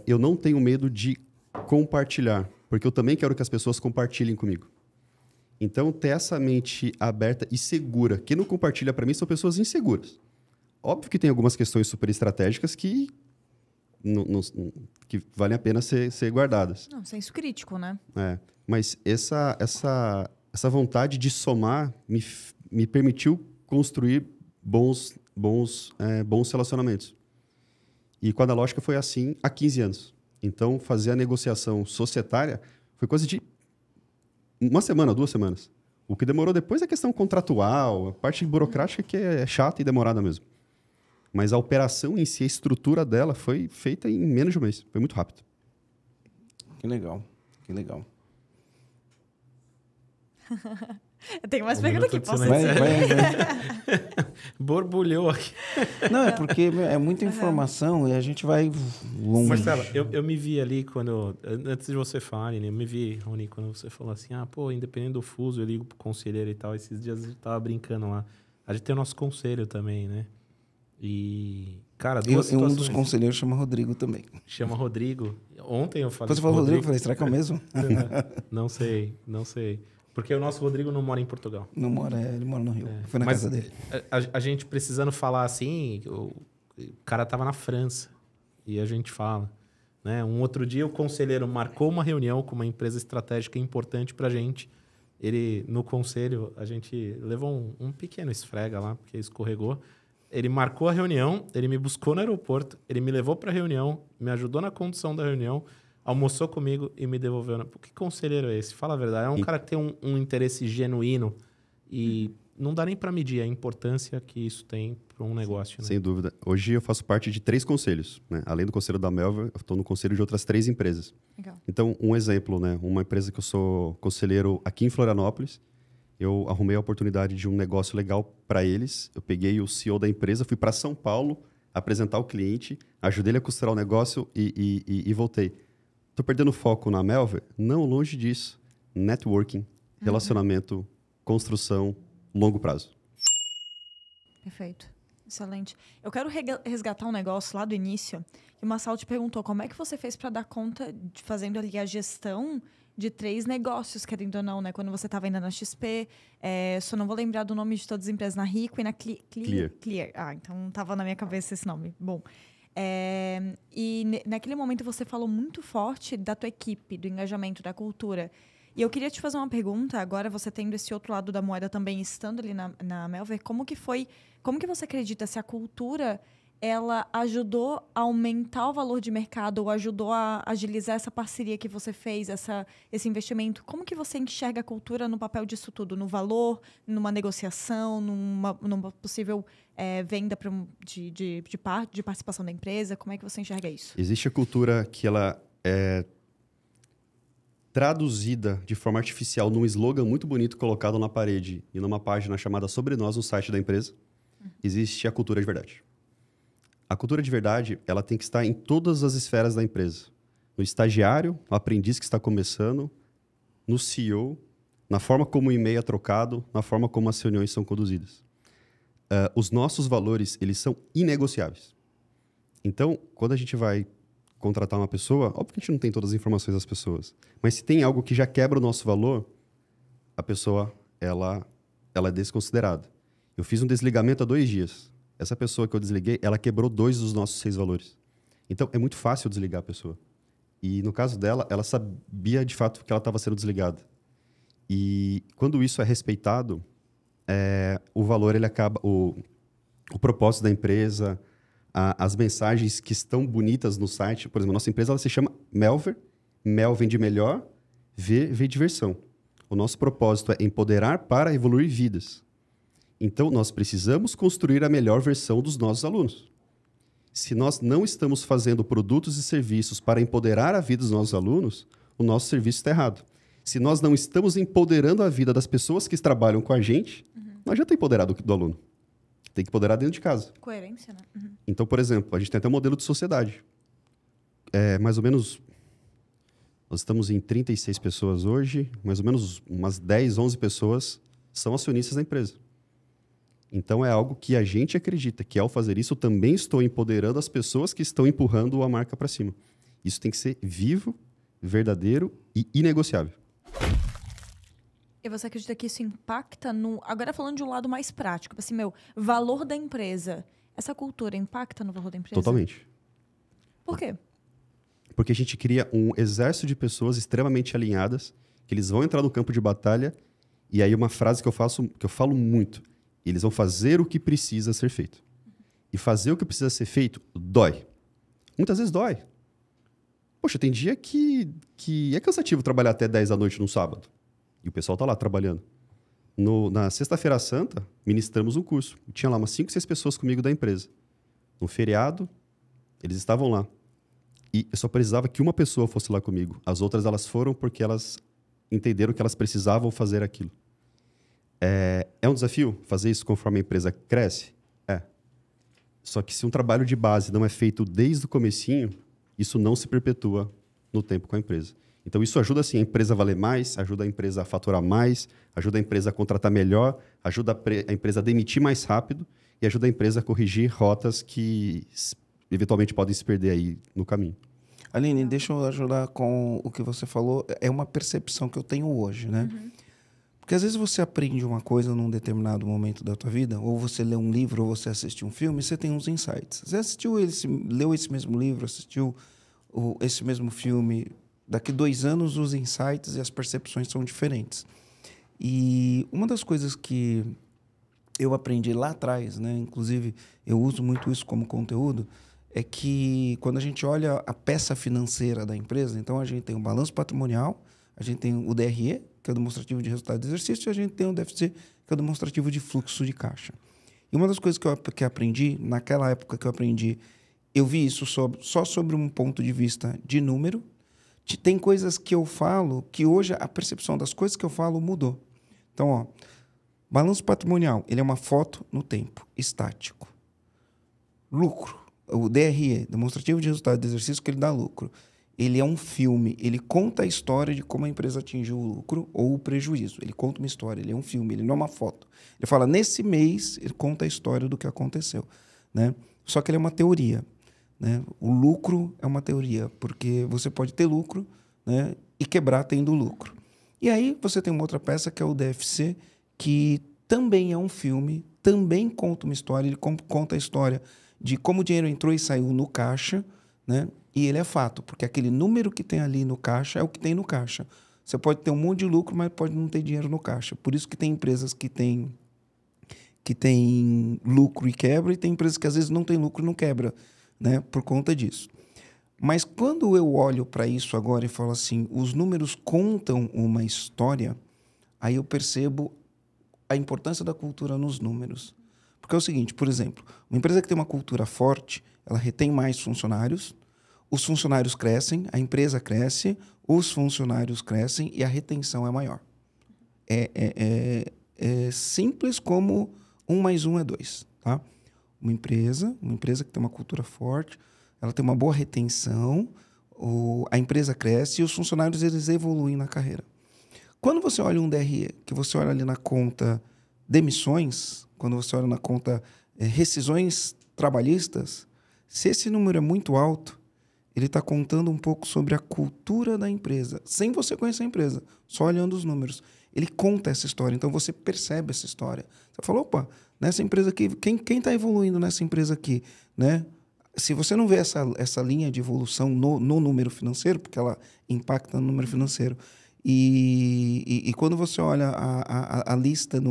Eu não tenho medo de compartilhar, porque eu também quero que as pessoas compartilhem comigo. Então, ter essa mente aberta e segura. Quem não compartilha para mim são pessoas inseguras. Óbvio que tem algumas questões super estratégicas que valem a pena ser guardadas. Não, senso crítico, né? Mas essa vontade de somar me permitiu construir bons relacionamentos. E com a Nelogica foi assim há 15 anos. Então, fazer a negociação societária foi coisa de 1 semana, 2 semanas. O que demorou depois é a questão contratual, a parte burocrática que é chata e demorada mesmo. Mas a operação em si, a estrutura dela foi feita em menos de 1 mês. Foi muito rápido. Que legal. Que legal. Eu tenho mais Um perguntas aqui. minuto de Posso... silêncio. Vai. Borbulhou aqui. Não, é porque é muita informação e a gente vai longe. Marcelo, eu me vi ali quando... Antes de você falar, Aline, eu me vi, Rony, quando você falou assim, independente do fuso, eu ligo pro conselheiro e tal. Esses dias a gente tava brincando lá. A gente tem o nosso conselho também, né? E, cara, duas Um situações. dos conselheiros chama Rodrigo também. Chama Rodrigo. Ontem eu falei Você falou Rodrigo, eu falei, será que é o mesmo? Não sei. Porque o nosso Rodrigo não mora em Portugal. Não mora, ele mora no Rio. Foi na Mas casa dele. a gente precisando falar assim, o cara tava na França. E a gente fala. Né? Um outro dia o conselheiro marcou uma reunião com uma empresa estratégica importante pra gente. Ele, no conselho, a gente levou um pequeno esfrega lá, porque escorregou. Ele marcou a reunião, ele me buscou no aeroporto, ele me levou pra reunião, me ajudou na condução da reunião, almoçou comigo e me devolveu. Que conselheiro é esse? Fala a verdade. É um cara que tem um interesse genuíno e não dá nem para medir a importância que isso tem para um negócio. Né? Sem dúvida. Hoje eu faço parte de 3 conselhos. Né? Além do conselho da Melva, eu estou no conselho de outras 3 empresas. Legal. Então, um exemplo, né? Uma empresa que eu sou conselheiro aqui em Florianópolis, eu arrumei a oportunidade de um negócio legal para eles. Eu peguei o CEO da empresa, fui para São Paulo apresentar o cliente, ajudei ele a costurar o negócio e voltei. Estou perdendo foco na Melva? Não, longe disso. Networking, relacionamento, construção, longo prazo. Perfeito. Excelente. Eu quero resgatar um negócio lá do início. E o Marcelo te perguntou como é que você fez para dar conta de fazendo ali a gestão de 3 negócios, querendo ou não, né? Quando você estava ainda na XP, só não vou lembrar do nome de todas as empresas, na Rico e na Clear. Ah, então estava na minha cabeça esse nome. Bom, e naquele momento você falou muito forte da tua equipe, do engajamento, da cultura. E eu queria te fazer uma pergunta, agora você tendo esse outro lado da moeda também, estando ali na Melver, como que você acredita se a cultura ela ajudou a aumentar o valor de mercado ou ajudou a agilizar essa parceria que você fez, esse investimento? Como que você enxerga a cultura no papel disso tudo? No valor, numa negociação, numa possível venda de participação da empresa? Como é que você enxerga isso? Existe a cultura que ela é traduzida de forma artificial num slogan muito bonito colocado na parede e numa página chamada Sobre Nós no site da empresa. Existe a cultura de verdade. A cultura de verdade, ela tem que estar em todas as esferas da empresa. No estagiário, no aprendiz que está começando, no CEO, na forma como o e-mail é trocado, na forma como as reuniões são conduzidas. Os nossos valores, eles são inegociáveis. Então, quando a gente vai contratar uma pessoa, óbvio que a gente não tem todas as informações das pessoas, mas se tem algo que já quebra o nosso valor, a pessoa, ela é desconsiderada. Eu fiz um desligamento há 2 dias. Essa pessoa que eu desliguei, ela quebrou 2 dos nossos 6 valores. Então, é muito fácil desligar a pessoa. E, no caso dela, ela sabia, de fato, que ela estava sendo desligada. E, quando isso é respeitado, o valor, ele acaba... O propósito da empresa, as mensagens que estão bonitas no site... Por exemplo, a nossa empresa ela se chama Melver. Mel vem de melhor, V vem de versão. O nosso propósito é empoderar para evoluir vidas. Então, nós precisamos construir a melhor versão dos nossos alunos. Se nós não estamos fazendo produtos e serviços para empoderar a vida dos nossos alunos, o nosso serviço está errado. Se nós não estamos empoderando a vida das pessoas que trabalham com a gente, nós já estamos empoderados do aluno. Tem que empoderar dentro de casa. Coerência, né? Então, por exemplo, a gente tem até um modelo de sociedade. Mais ou menos... Nós estamos em 36 pessoas hoje, mais ou menos umas 10, 11 pessoas são acionistas da empresa. Então, é algo que a gente acredita, que ao fazer isso, eu também estou empoderando as pessoas que estão empurrando a marca para cima. Isso tem que ser vivo, verdadeiro e inegociável. E você acredita que isso impacta no... Agora, falando de um lado mais prático, assim, valor da empresa. Essa cultura impacta no valor da empresa? Totalmente. Por quê? Porque a gente cria um exército de pessoas extremamente alinhadas, que eles vão entrar no campo de batalha, e aí uma frase que eu falo muito... Eles vão fazer o que precisa ser feito. E fazer o que precisa ser feito dói. Muitas vezes dói. Poxa, tem dia que é cansativo trabalhar até 10 da noite num sábado. E o pessoal está lá trabalhando. Na Sexta-feira Santa, ministramos um curso. Tinha lá umas 5, 6 pessoas comigo da empresa. No feriado, eles estavam lá. E eu só precisava que uma pessoa fosse lá comigo. As outras, elas foram porque elas entenderam que elas precisavam fazer aquilo. É um desafio fazer isso conforme a empresa cresce? É. Só que se um trabalho de base não é feito desde o comecinho, isso não se perpetua no tempo com a empresa. Então, isso ajuda, assim, a empresa a valer mais, ajuda a empresa a faturar mais, ajuda a empresa a contratar melhor, ajuda a empresa a demitir mais rápido e ajuda a empresa a corrigir rotas que eventualmente podem se perder aí no caminho. Aline, deixa eu ajudar com o que você falou. É uma percepção que eu tenho hoje, né? Porque às vezes você aprende uma coisa num determinado momento da tua vida, ou você lê um livro, ou você assiste um filme, e você tem uns insights. Você leu esse mesmo livro, assistiu esse mesmo filme. Daqui 2 anos, os insights e as percepções são diferentes. E uma das coisas que eu aprendi lá atrás, né? Inclusive, eu uso muito isso como conteúdo, é que quando a gente olha a peça financeira da empresa, então a gente tem o balanço patrimonial, a gente tem o DRE, que é o demonstrativo de resultado de exercício, e a gente tem o DFC, que é o demonstrativo de fluxo de caixa. E uma das coisas que eu aprendi, naquela época que eu aprendi, eu vi isso só sobre um ponto de vista de número. Tem coisas que eu falo que hoje a percepção das coisas que eu falo mudou. Então, ó, balanço patrimonial, ele é uma foto no tempo, estático. Lucro, o DRE, demonstrativo de resultado de exercício, que ele dá lucro. Ele é um filme, ele conta a história de como a empresa atingiu o lucro ou o prejuízo. Ele conta uma história, ele é um filme, ele não é uma foto. Ele fala, nesse mês, ele conta a história do que aconteceu, né? Só que ele é uma teoria, né? O lucro é uma teoria, porque você pode ter lucro, né, e quebrar tendo lucro. E aí você tem uma outra peça, que é o DFC, que também é um filme, também conta uma história, ele conta a história de como o dinheiro entrou e saiu no caixa, né? E ele é fato, porque aquele número que tem ali no caixa é o que tem no caixa. Você pode ter um monte de lucro, mas pode não ter dinheiro no caixa. Por isso que tem empresas que têm lucro e quebra, e tem empresas que às vezes não tem lucro e não quebra, né? Por conta disso. Mas quando eu olho para isso agora e falo assim, os números contam uma história, aí eu percebo a importância da cultura nos números. Porque é o seguinte, por exemplo, uma empresa que tem uma cultura forte, ela retém mais funcionários, os funcionários crescem, a empresa cresce, os funcionários crescem e a retenção é maior. É simples como 1 mais 1 é 2. Tá? Uma empresa que tem uma cultura forte, ela tem uma boa retenção, a empresa cresce e os funcionários eles evoluem na carreira. Quando você olha um DRE, que você olha ali na conta demissões, quando você olha na conta rescisões trabalhistas, se esse número é muito alto, ele está contando um pouco sobre a cultura da empresa, sem você conhecer a empresa, só olhando os números. Ele conta essa história, então você percebe essa história. Você fala, opa, nessa empresa aqui, quem está evoluindo nessa empresa aqui? Né? Se você não vê essa linha de evolução no número financeiro, porque ela impacta no número financeiro, e quando você olha a lista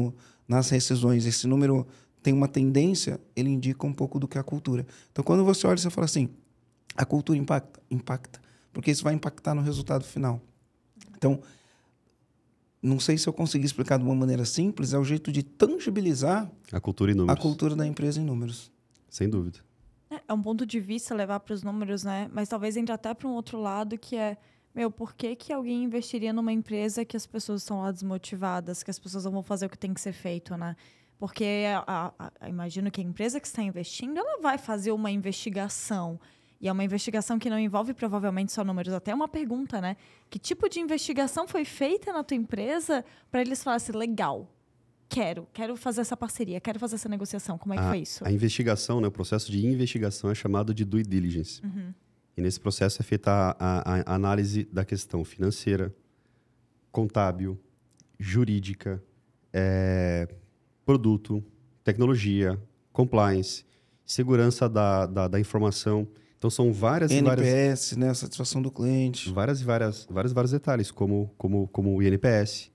nas rescisões, esse número tem uma tendência, ele indica um pouco do que é a cultura. Então, quando você olha, você fala assim, a cultura impacta, porque isso vai impactar no resultado final. Então, não sei se eu consegui explicar de uma maneira simples, é o jeito de tangibilizar a cultura em números. A cultura da empresa em números. Sem dúvida. É um ponto de vista levar para os números, né? Mas talvez entre até para um outro lado, que é, por que alguém investiria numa empresa que as pessoas estão lá desmotivadas, que as pessoas não vão fazer o que tem que ser feito, né? Porque imagino que a empresa que está investindo, ela vai fazer uma investigação. E é uma investigação que não envolve provavelmente só números. Até uma pergunta, né? Que tipo de investigação foi feita na tua empresa para eles falarem assim, legal, quero fazer essa parceria, quero fazer essa negociação. Como é que foi isso? A investigação, né, o processo de investigação é chamado de due diligence. Uhum. E nesse processo é feita a análise da questão financeira, contábil, jurídica, produto, tecnologia, compliance, segurança da informação. Então, são várias NPS, né? A satisfação do cliente. Vários detalhes, como o INPS,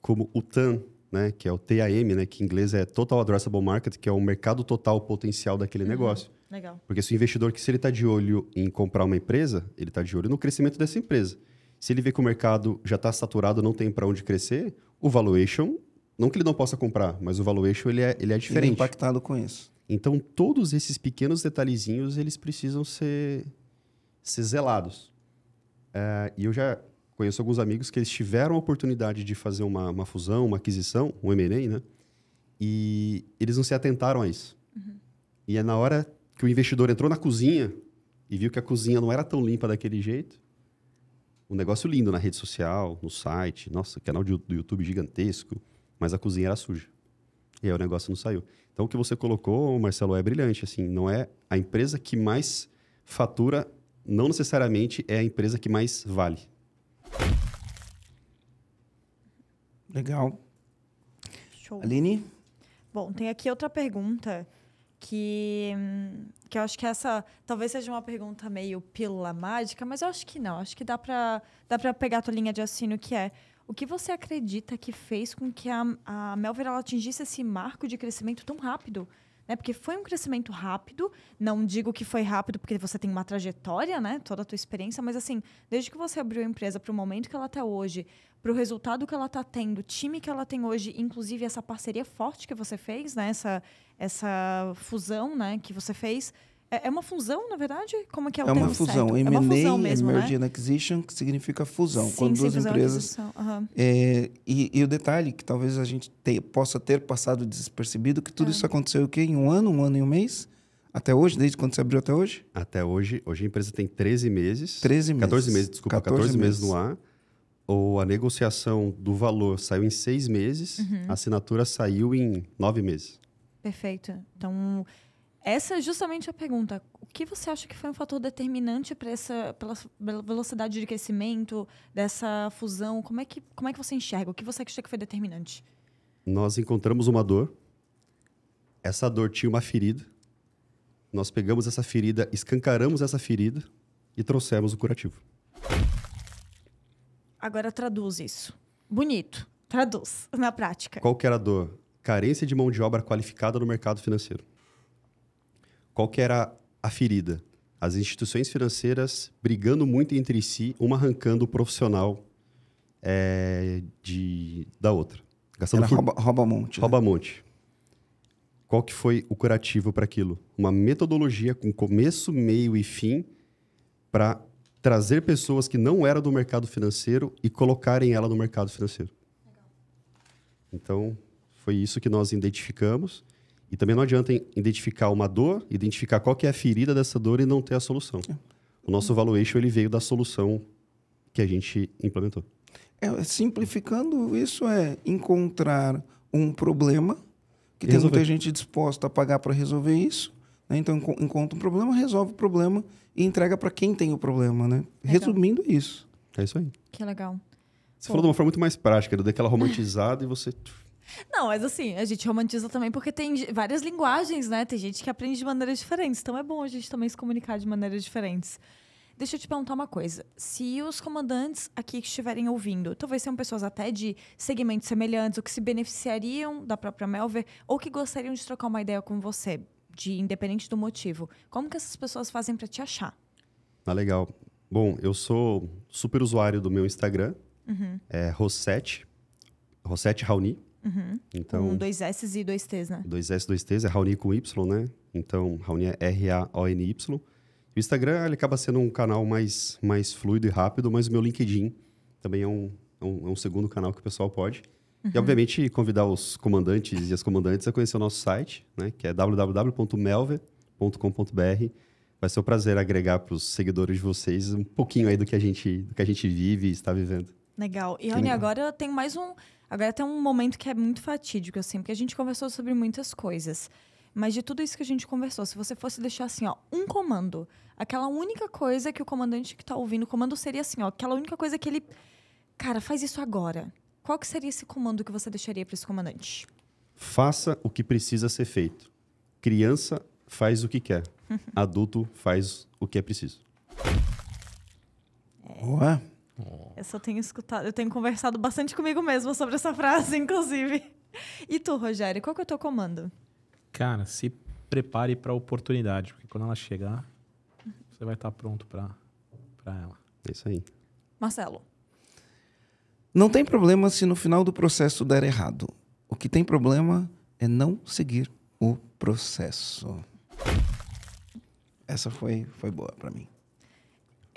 como o TAM, né? Que é o TAM, né? Que em inglês é Total Addressable Market, que é o mercado total potencial daquele negócio. Legal. Porque se o investidor, se ele está de olho em comprar uma empresa, ele está de olho no crescimento dessa empresa. Se ele vê que o mercado já está saturado, não tem para onde crescer, o valuation, não que ele não possa comprar, mas o valuation ele é diferente. Ele é impactado com isso. Então, todos esses pequenos detalhezinhos, eles precisam ser ser zelados. E eu já conheço alguns amigos que eles tiveram a oportunidade de fazer uma fusão, uma aquisição, um M&A, né? E eles não se atentaram a isso. E é na hora que o investidor entrou na cozinha e viu que a cozinha não era tão limpa daquele jeito, um negócio lindo na rede social, no site, nossa, canal do YouTube gigantesco, mas a cozinha era suja. E aí o negócio não saiu. Então, o que você colocou, Marcelo, é brilhante. Assim, não é a empresa que mais fatura, não necessariamente é a empresa que mais vale. Legal. Show. Aline? Bom, tem aqui outra pergunta que eu acho que essa talvez seja uma pergunta meio pílula mágica, mas eu acho que não. Acho que dá para pegar a tua linha de raciocínio, que é: o que você acredita que fez com que a Melver ela atingisse esse marco de crescimento tão rápido? Né? Porque foi um crescimento rápido, não digo que foi rápido porque você tem uma trajetória, né? Toda a tua experiência, mas assim, desde que você abriu a empresa para o momento que ela está hoje, para o resultado que ela está tendo, o time que ela tem hoje, inclusive essa parceria forte que você fez, né? Essa fusão, né, que você fez. É uma fusão, na verdade? Como que é o termo uma fusão. certo? M&A, é uma fusão mesmo, Merger né? and Acquisition, que significa fusão. Sim, Quando duas fusão e empresas... aquisição. Aham. E o detalhe, que talvez a gente possa ter passado despercebido, que tudo isso aconteceu o quê? Em um ano e um mês? Até hoje? Desde quando você abriu até hoje? Até hoje. Hoje a empresa tem 13 meses. 13 meses. 14 meses, desculpa. 14 meses no ar. Ou a negociação do valor saiu em 6 meses. A assinatura saiu em 9 meses. Perfeito. Então, essa é justamente a pergunta. O que você acha que foi um fator determinante pela velocidade de crescimento dessa fusão? Como é que você enxerga? O que você acha que foi determinante? Nós encontramos uma dor. Essa dor tinha uma ferida. Nós pegamos essa ferida, escancaramos essa ferida e trouxemos o curativo. Agora traduz isso. Bonito. Traduz na prática. Qual que era a dor? Carência de mão de obra qualificada no mercado financeiro. Qual que era a ferida? As instituições financeiras brigando muito entre si, uma arrancando o profissional da outra. Era rouba-monte. Rouba-monte. Qual que foi o curativo para aquilo? Uma metodologia com começo, meio e fim para trazer pessoas que não eram do mercado financeiro e colocarem ela no mercado financeiro. Legal. Então, foi isso que nós identificamos. E também não adianta identificar uma dor, identificar qual que é a ferida dessa dor e não ter a solução. O nosso valuation ele veio da solução que a gente implementou. Simplificando, isso é encontrar um problema que tem muita gente disposta a pagar para resolver isso. Né? Então, encontra um problema, resolve o problema e entrega para quem tem o problema. Né? Resumindo, é isso. É isso aí. Que legal. Você falou de uma forma muito mais prática, daquela romantizada e você... Não, mas assim, a gente romantiza também porque tem várias linguagens, né? Tem gente que aprende de maneiras diferentes. Então é bom a gente também se comunicar de maneiras diferentes. Deixa eu te perguntar uma coisa. Se os comandantes aqui que estiverem ouvindo, talvez sejam pessoas até de segmentos semelhantes, ou que se beneficiariam da própria Melver, ou que gostariam de trocar uma ideia com você, independente do motivo, como que essas pessoas fazem para te achar? Legal. Bom, eu sou super usuário do meu Instagram. É Rossetti Raoni. Então, com 2 S e 2 T's, né? 2 S, 2 T's, é Raoni com Y, né? Então, Raoni é R-A-O-N-Y. O Instagram ele acaba sendo um canal mais fluido e rápido, mas o meu LinkedIn também é um segundo canal que o pessoal pode. E, obviamente, convidar os comandantes e as comandantes a conhecer o nosso site, né? Que é www.melver.com.br. Vai ser um prazer agregar para os seguidores de vocês um pouquinho aí do que a gente vive e está vivendo. Legal. E, Rony, agora tem Agora tem um momento que é muito fatídico, assim, porque a gente conversou sobre muitas coisas. Mas de tudo isso que a gente conversou, se você fosse deixar, assim, ó, um comando, aquela única coisa que o comandante que está ouvindo, o comando seria assim, ó, aquela única coisa que ele... Cara, faz isso agora. Qual que seria esse comando que você deixaria para esse comandante? Faça o que precisa ser feito. Criança faz o que quer. Adulto faz o que é preciso. Ué? Essa eu tenho escutado, eu tenho conversado bastante comigo mesma sobre essa frase, inclusive. E tu, Rogério, qual que é o teu comando? Cara, se prepare para a oportunidade, porque quando ela chegar, você vai estar pronto para ela. É isso aí. Marcelo. Não tem problema se no final do processo der errado. O que tem problema é não seguir o processo. Essa foi boa para mim.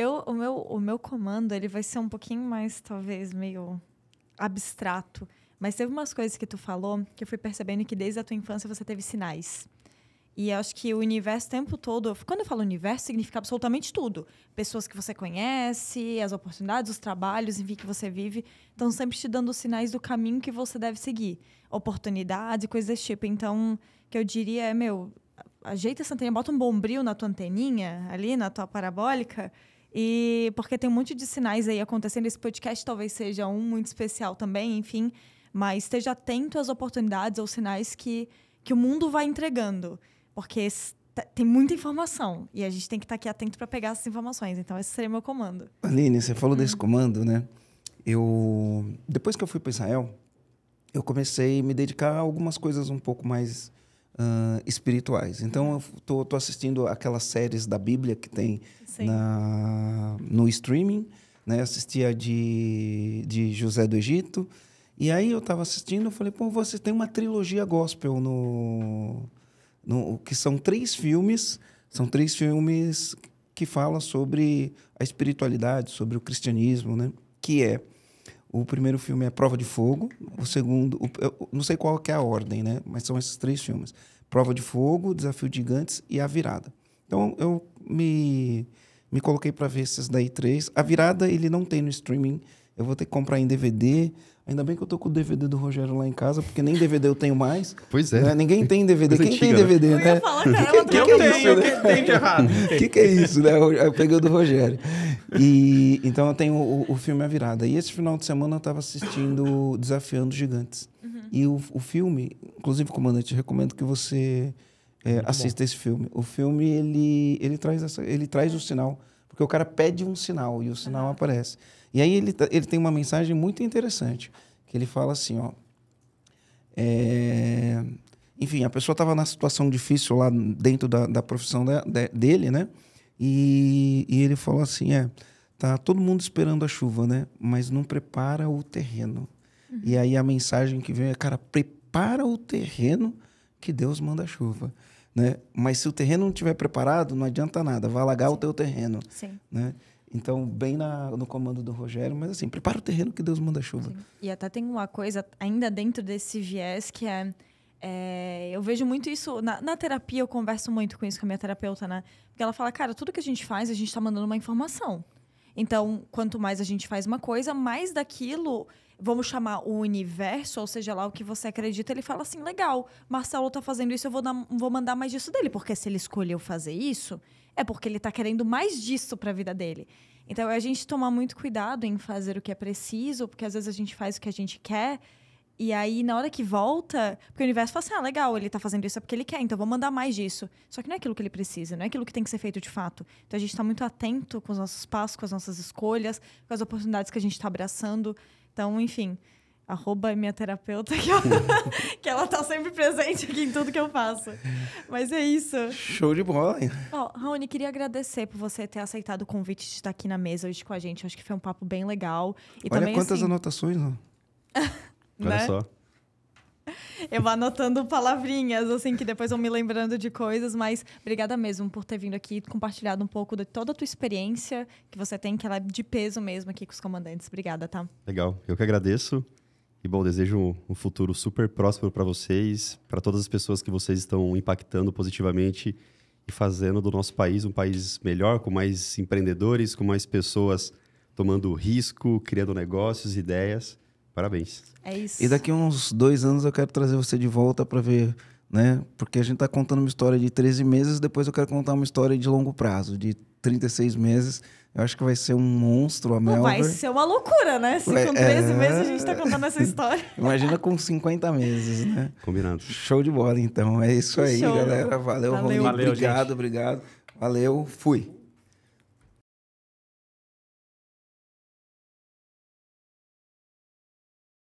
O meu comando, ele vai ser um pouquinho mais, talvez, meio abstrato. Mas teve umas coisas que tu falou que eu fui percebendo que desde a tua infância você teve sinais. E eu acho que o universo o tempo todo... Quando eu falo universo, significa absolutamente tudo. Pessoas que você conhece, as oportunidades, os trabalhos, enfim, que você vive. Estão sempre te dando sinais do caminho que você deve seguir. Oportunidades, coisas desse tipo. Então, o que eu diria é, ajeita essa anteninha, bota um bombril na tua anteninha, ali na tua parabólica... E porque tem um monte de sinais aí acontecendo. Esse podcast talvez seja um muito especial também, enfim. Mas esteja atento às oportunidades ou sinais que o mundo vai entregando. Porque tem muita informação. E a gente tem que estar aqui atento para pegar essas informações. Então, esse seria o meu comando. Aline, você falou desse comando, né? Depois que eu fui para Israel, eu comecei a me dedicar a algumas coisas um pouco mais espirituais. Então, eu tô assistindo aquelas séries da Bíblia que tem no streaming, né? Assisti a de José do Egito. E aí eu estava assistindo, eu falei, pô, você tem uma trilogia gospel que são 3 filmes. São 3 filmes que falam sobre a espiritualidade, sobre o cristianismo, né? Que é... O primeiro filme é Prova de Fogo, o segundo... Eu não sei qual que é a ordem, né? Mas são esses 3 filmes. Prova de Fogo, Desafio de Gigantes e A Virada. Então, eu me coloquei para ver esses daí 3. A Virada, ele não tem no streaming. Eu vou ter que comprar em DVD. Ainda bem que eu tô com o DVD do Rogério lá em casa, porque nem DVD eu tenho mais. Pois é. Né? Ninguém tem DVD. Coisa Quem antiga, tem DVD, Eu né? ia falar, cara, Eu tenho, que tem de errado? O que é isso, né? Eu peguei o do Rogério. E, então, eu tenho o filme A Virada. E esse final de semana eu estava assistindo Desafiando Gigantes. E o filme, inclusive, comandante, recomendo que você assista esse filme. O filme, ele traz o sinal, porque o cara pede um sinal e o sinal aparece. E aí ele tem uma mensagem muito interessante, que ele fala assim, ó... Enfim, a pessoa estava na situação difícil lá dentro da profissão dele, né? E ele falou assim, tá todo mundo esperando a chuva, né? Mas não prepara o terreno. E aí a mensagem que vem é, cara, prepara o terreno que Deus manda a chuva, né? Mas se o terreno não estiver preparado, não adianta nada, vai alagar o teu terreno. Sim. Né? Então, bem no comando do Rogério, mas assim, prepara o terreno que Deus manda a chuva. Sim. E até tem uma coisa, ainda dentro desse viés, que eu vejo muito isso, na terapia eu converso muito com isso com a minha terapeuta, né? Porque ela fala, cara, tudo que a gente faz, a gente está mandando uma informação. Então, quanto mais a gente faz uma coisa, mais daquilo, vamos chamar o universo, ou seja lá o que você acredita, ele fala assim, legal, Marcelo tá fazendo isso, eu vou mandar mais disso dele, porque se ele escolheu fazer isso, é porque ele tá querendo mais disso para a vida dele. Então, é a gente tomar muito cuidado em fazer o que é preciso, porque às vezes a gente faz o que a gente quer, e aí, na hora que volta, porque o universo fala assim, legal, ele tá fazendo isso é porque ele quer, então eu vou mandar mais disso. Só que não é aquilo que ele precisa, não é aquilo que tem que ser feito de fato. Então, a gente tá muito atento com os nossos passos, com as nossas escolhas, com as oportunidades que a gente tá abraçando. Então, enfim, @minha terapeuta, que ela tá sempre presente aqui em tudo que eu faço. Mas é isso. Show de bola, hein? Raoni, queria agradecer por você ter aceitado o convite de estar aqui na mesa hoje com a gente. Eu acho que foi um papo bem legal. E olha também, quantas assim, anotações, ó. Olha né? só. Eu vou anotando palavrinhas, assim, que depois vão me lembrando de coisas, mas obrigada mesmo por ter vindo aqui e compartilhado um pouco de toda a tua experiência que você tem, que ela é de peso mesmo aqui com os comandantes. Obrigada, tá? Legal. Eu que agradeço. E, bom, desejo um futuro super próspero para vocês, para todas as pessoas que vocês estão impactando positivamente e fazendo do nosso país um país melhor, com mais empreendedores, com mais pessoas tomando risco, criando negócios, ideias. Parabéns. É isso. E daqui a uns 2 anos eu quero trazer você de volta para ver, né? Porque a gente tá contando uma história de 13 meses, depois eu quero contar uma história de longo prazo, de 36 meses. Eu acho que vai ser um monstro, a Melver. Vai ser uma loucura, né? Se com 13 meses a gente tá contando essa história. Imagina com 50 meses, né? Combinado. Show de bola, então. É isso aí, Show. galera. Valeu, Raoni. Valeu, Obrigado, gente. obrigado. Valeu, fui.